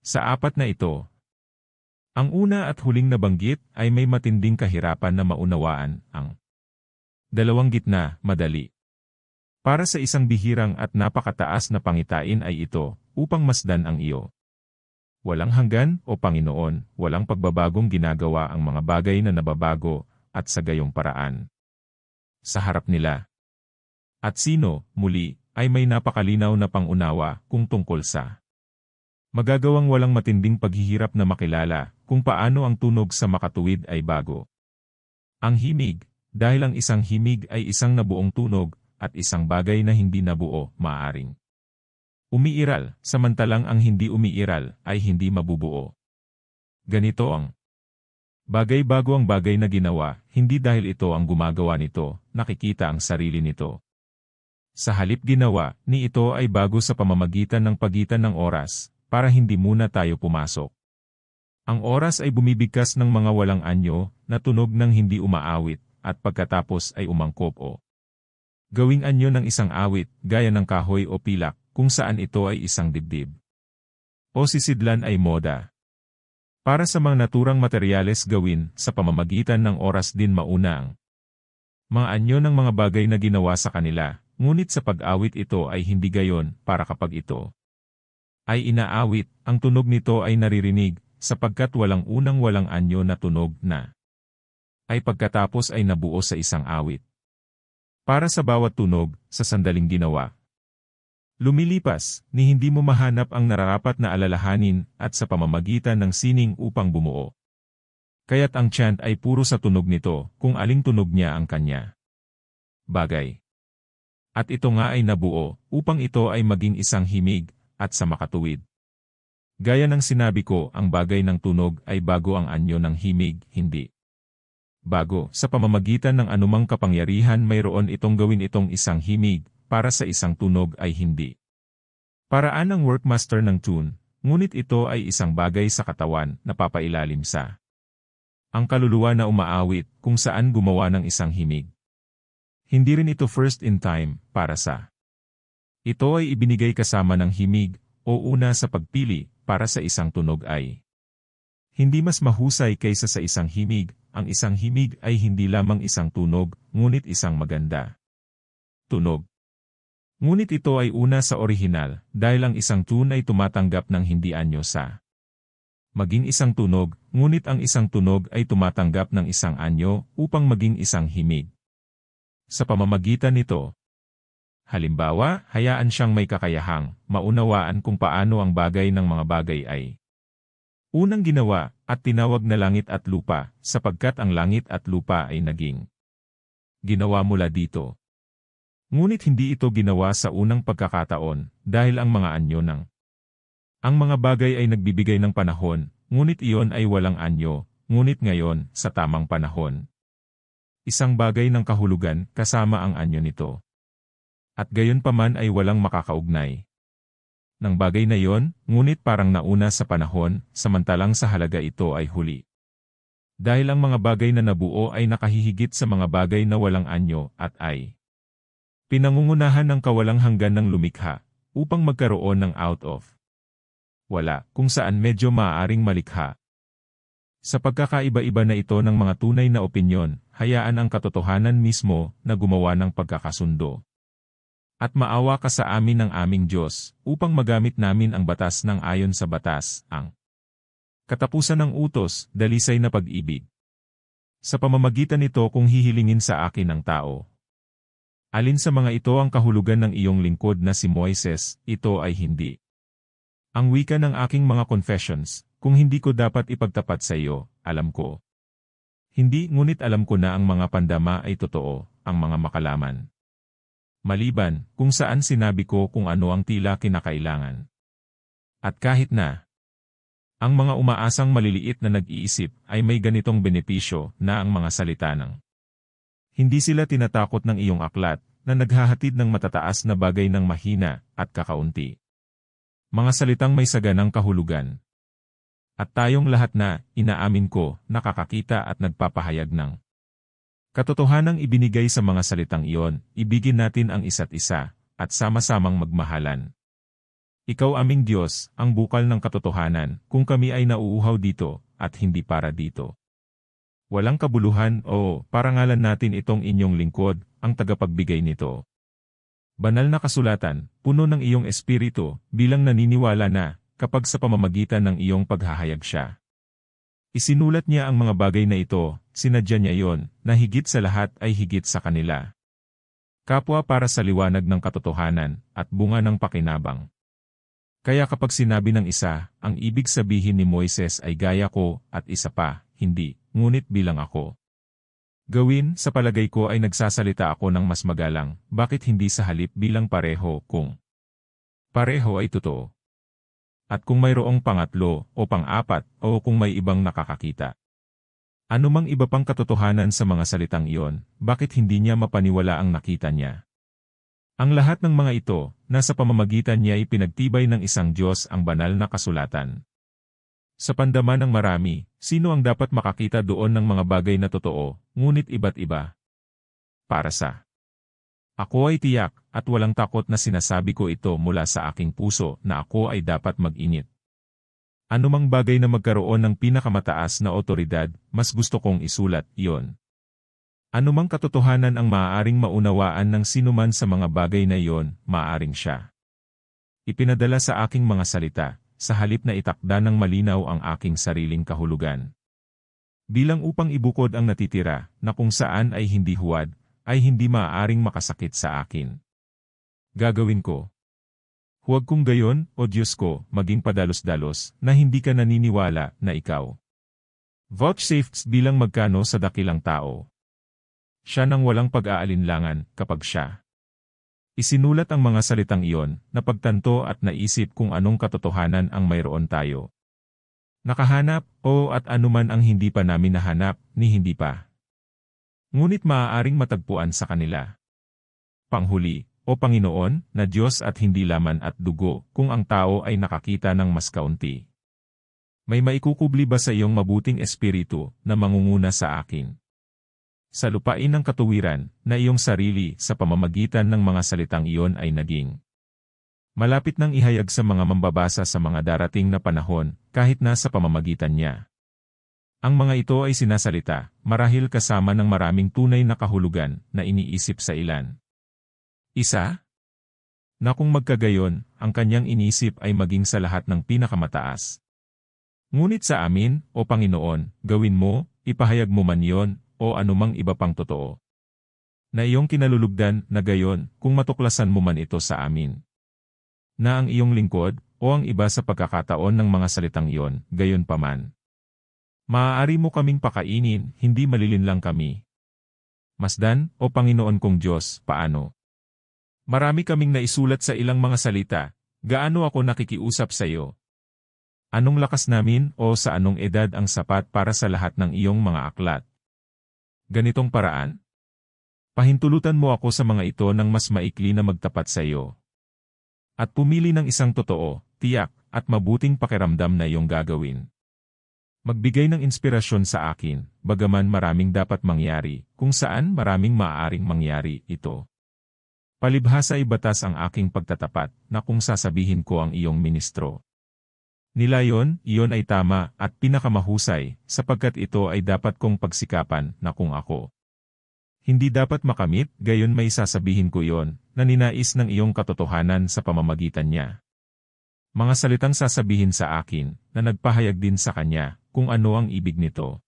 Sa apat na ito, ang una at huling nabanggit ay may matinding kahirapan na maunawaan, ang dalawang gitna, madali. Para sa isang bihirang at napakataas na pangitain ay ito, upang masdan ang iyo. Walang hanggan, o Panginoon, walang pagbabagong ginagawa ang mga bagay na nababago, at sa gayong paraan. Sa harap nila. At sino, muli, ay may napakalinaw na pangunawa kung tungkol sa magagawang walang matinding paghihirap na makilala kung paano ang tunog sa makatuwid ay bago. Ang himig, dahil ang isang himig ay isang nabuong tunog, at isang bagay na hindi nabuo, maaring umiiral, samantalang ang hindi umiiral ay hindi mabubuo. Ganito ang bagay bago ang bagay na ginawa, hindi dahil ito ang gumagawa nito, nakikita ang sarili nito. Sa halip ginawa, ni ito ay bago sa pamamagitan ng pagitan ng oras, para hindi muna tayo pumasok. Ang oras ay bumibigkas ng mga walang anyo, na tunog ng hindi umaawit, at pagkatapos ay umangkop o gawing anyo ng isang awit, gaya ng kahoy o pilak, kung saan ito ay isang dibdib. O sisidlan ay moda. Para sa mga naturang materyales gawin, sa pamamagitan ng oras din maunang mga anyo ng mga bagay na ginawa sa kanila, ngunit sa pag-awit ito ay hindi gayon, para kapag ito ay inaawit, ang tunog nito ay naririnig, sapagkat walang unang walang anyo na tunog na ay pagkatapos ay nabuo sa isang awit. Para sa bawat tunog, sa sandaling ginawa. Lumilipas, ni hindi mo mahanap ang nararapat na alalahanin at sa pamamagitan ng sining upang bumuo. Kaya't ang chant ay puro sa tunog nito, kung aling tunog niya ang kanya. Bagay. At ito nga ay nabuo, upang ito ay maging isang himig, at sa makatuwid. Gaya ng sinabi ko, ang bagay ng tunog ay bago ang anyo ng himig, hindi. Bago, sa pamamagitan ng anumang kapangyarihan mayroon itong gawin itong isang himig, para sa isang tunog ay hindi. Paraan ng workmaster ng tune, ngunit ito ay isang bagay sa katawan na papailalim sa ang kaluluwa na umaawit kung saan gumawa ng isang himig. Hindi rin ito first in time para sa. Ito ay ibinigay kasama ng himig o una sa pagpili para sa isang tunog ay. Hindi mas mahusay kaysa sa isang himig, ang isang himig ay hindi lamang isang tunog, ngunit isang maganda tunog. Ngunit ito ay una sa orihinal, dahil ang isang tune ay tumatanggap ng hindi anyo sa maging isang tunog, ngunit ang isang tunog ay tumatanggap ng isang anyo upang maging isang himig. Sa pamamagitan nito, halimbawa, hayaan siyang may kakayahang maunawaan kung paano ang bagay ng mga bagay ay unang ginawa at tinawag na langit at lupa, sapagkat ang langit at lupa ay naging ginawa mula dito. Ngunit hindi ito ginawa sa unang pagkakataon, dahil ang mga anyo ng ang mga bagay ay nagbibigay ng panahon, ngunit iyon ay walang anyo, ngunit ngayon, sa tamang panahon. Isang bagay ng kahulugan kasama ang anyo nito. At gayon pa man ay walang makakaugnay ng bagay na iyon, ngunit parang nauna sa panahon, samantalang sa halaga ito ay huli. Dahil ang mga bagay na nabuo ay nakahihigit sa mga bagay na walang anyo at ay pinangungunahan ng kawalang hanggan ng lumikha, upang magkaroon ng out of wala, kung saan medyo maaaring malikha. Sa pagkakaiba-iba na ito ng mga tunay na opinyon, hayaan ang katotohanan mismo na gumawa ng pagkakasundo. At maawa ka sa amin ng aming Diyos, upang magamit namin ang batas ng ayon sa batas, ang katapusan ng utos, dalisay na pag-ibig. Sa pamamagitan nito kung hihilingin sa akin ng tao. Alin sa mga ito ang kahulugan ng iyong lingkod na si Moises, ito ay hindi. Ang wika ng aking mga confessions, kung hindi ko dapat ipagtapat sa iyo, alam ko. Hindi, ngunit alam ko na ang mga pandama ay totoo, ang mga makalaman. Maliban, kung saan sinabi ko kung ano ang tila kinakailangan. At kahit na ang mga umaasang maliliit na nag-iisip ay may ganitong benepisyo na ang mga salita ng hindi sila tinatakot ng iyong aklat, na naghahatid ng matataas na bagay ng mahina at kakaunti. Mga salitang may saganang kahulugan. At tayong lahat na, inaamin ko, nakakakita at nagpapahayag ng katotohanang ibinigay sa mga salitang iyon, ibigin natin ang isa't isa, at sama-samang magmahalan. Ikaw aming Diyos, ang bukal ng katotohanan, kung kami ay nauuhaw dito, at hindi para dito. Walang kabuluhan o parangalan natin itong inyong lingkod, ang tagapagbigay nito. Banal na kasulatan, puno ng iyong espiritu, bilang naniniwala na, kapag sa pamamagitan ng iyong paghahayag siya. Isinulat niya ang mga bagay na ito, sinadya niya iyon, na higit sa lahat ay higit sa kanila. Kapwa para sa liwanag ng katotohanan, at bunga ng pakinabang. Kaya kapag sinabi ng isa, ang ibig sabihin ni Moises ay gaya ko, at isa pa, hindi. Ngunit bilang ako gawin, sa palagay ko ay nagsasalita ako ng mas magalang, bakit hindi sa halip bilang pareho kung pareho ay totoo? At kung mayroong pangatlo o pang-apat o kung may ibang nakakakita. Anumang iba pang katotohanan sa mga salitang iyon, bakit hindi niya mapaniwala ang nakita niya? Ang lahat ng mga ito, nasa pamamagitan niya ay pinagtibay ng isang Diyos ang banal na kasulatan. Sa pandaman ng marami, sino ang dapat makakita doon ng mga bagay na totoo, ngunit iba't iba? Para sa ako ay tiyak, at walang takot na sinasabi ko ito mula sa aking puso na ako ay dapat mag-init. Anumang bagay na magkaroon ng pinakamataas na otoridad, mas gusto kong isulat iyon. Anumang katotohanan ang maaaring maunawaan ng sinuman sa mga bagay na iyon, maaaring siya ipinadala sa aking mga salita, sa halip na itakda ng malinaw ang aking sariling kahulugan. Bilang upang ibukod ang natitira, na kung saan ay hindi huwad, ay hindi maaaring makasakit sa akin. Gagawin ko. Huwag kong gayon, O Diyos ko, maging padalos-dalos, na hindi ka naniniwala na ikaw. Vouchsafes bilang magkano sa dakilang tao. Siya nang walang pag-aalinlangan kapag siya. Isinulat ang mga salitang iyon, napagtanto at naisip kung anong katotohanan ang mayroon tayo. Nakahanap, o at anuman ang hindi pa namin nahanap, ni hindi pa. Ngunit maaaring matagpuan sa kanila. Panghuli, O Panginoon, na Diyos at hindi laman at dugo, kung ang tao ay nakakita ng mas kaunti. May maikukubli ba sa iyong mabuting espiritu na mangunguna sa akin? Sa lupain ng katuwiran, na iyong sarili sa pamamagitan ng mga salitang iyon ay naging. Malapit nang ihayag sa mga mambabasa sa mga darating na panahon, kahit na sa pamamagitan niya. Ang mga ito ay sinasalita, marahil kasama ng maraming tunay na kahulugan na iniisip sa ilan. Isa? Na kung magkagayon, ang kanyang inisip ay maging sa lahat ng pinakamataas. Ngunit sa amin, O Panginoon, gawin mo, ipahayag mo man yon, o anumang iba pang totoo. Na iyong kinalulugdan na gayon, kung matuklasan mo man ito sa amin. Na ang iyong lingkod, o ang iba sa pagkakataon ng mga salitang iyon, gayon paman. Maaari mo kaming pakainin, hindi malilinlang kami. Masdan, O Panginoon kong Diyos, paano? Marami kaming naisulat sa ilang mga salita, gaano ako nakikiusap sa iyo? Anong lakas namin o sa anong edad ang sapat para sa lahat ng iyong mga aklat? Ganitong paraan? Pahintulutan mo ako sa mga ito ng mas maikli na magtapat sa iyo. At pumili ng isang totoo, tiyak, at mabuting pakiramdam na iyong gagawin. Magbigay ng inspirasyon sa akin, bagaman maraming dapat mangyari, kung saan maraming maaaring mangyari ito. Palibhasa ay batas ang aking pagtatapat, na kung sasabihin ko ang iyong ministro. Nilayon, iyon ay tama at pinakamahusay, sapagkat ito ay dapat kong pagsikapan na kung ako. Hindi dapat makamit, gayon may sasabihin ko iyon, na ninais ng iyong katotohanan sa pamamagitan niya. Mga salitang sasabihin sa akin, na nagpahayag din sa kanya, kung ano ang ibig nito.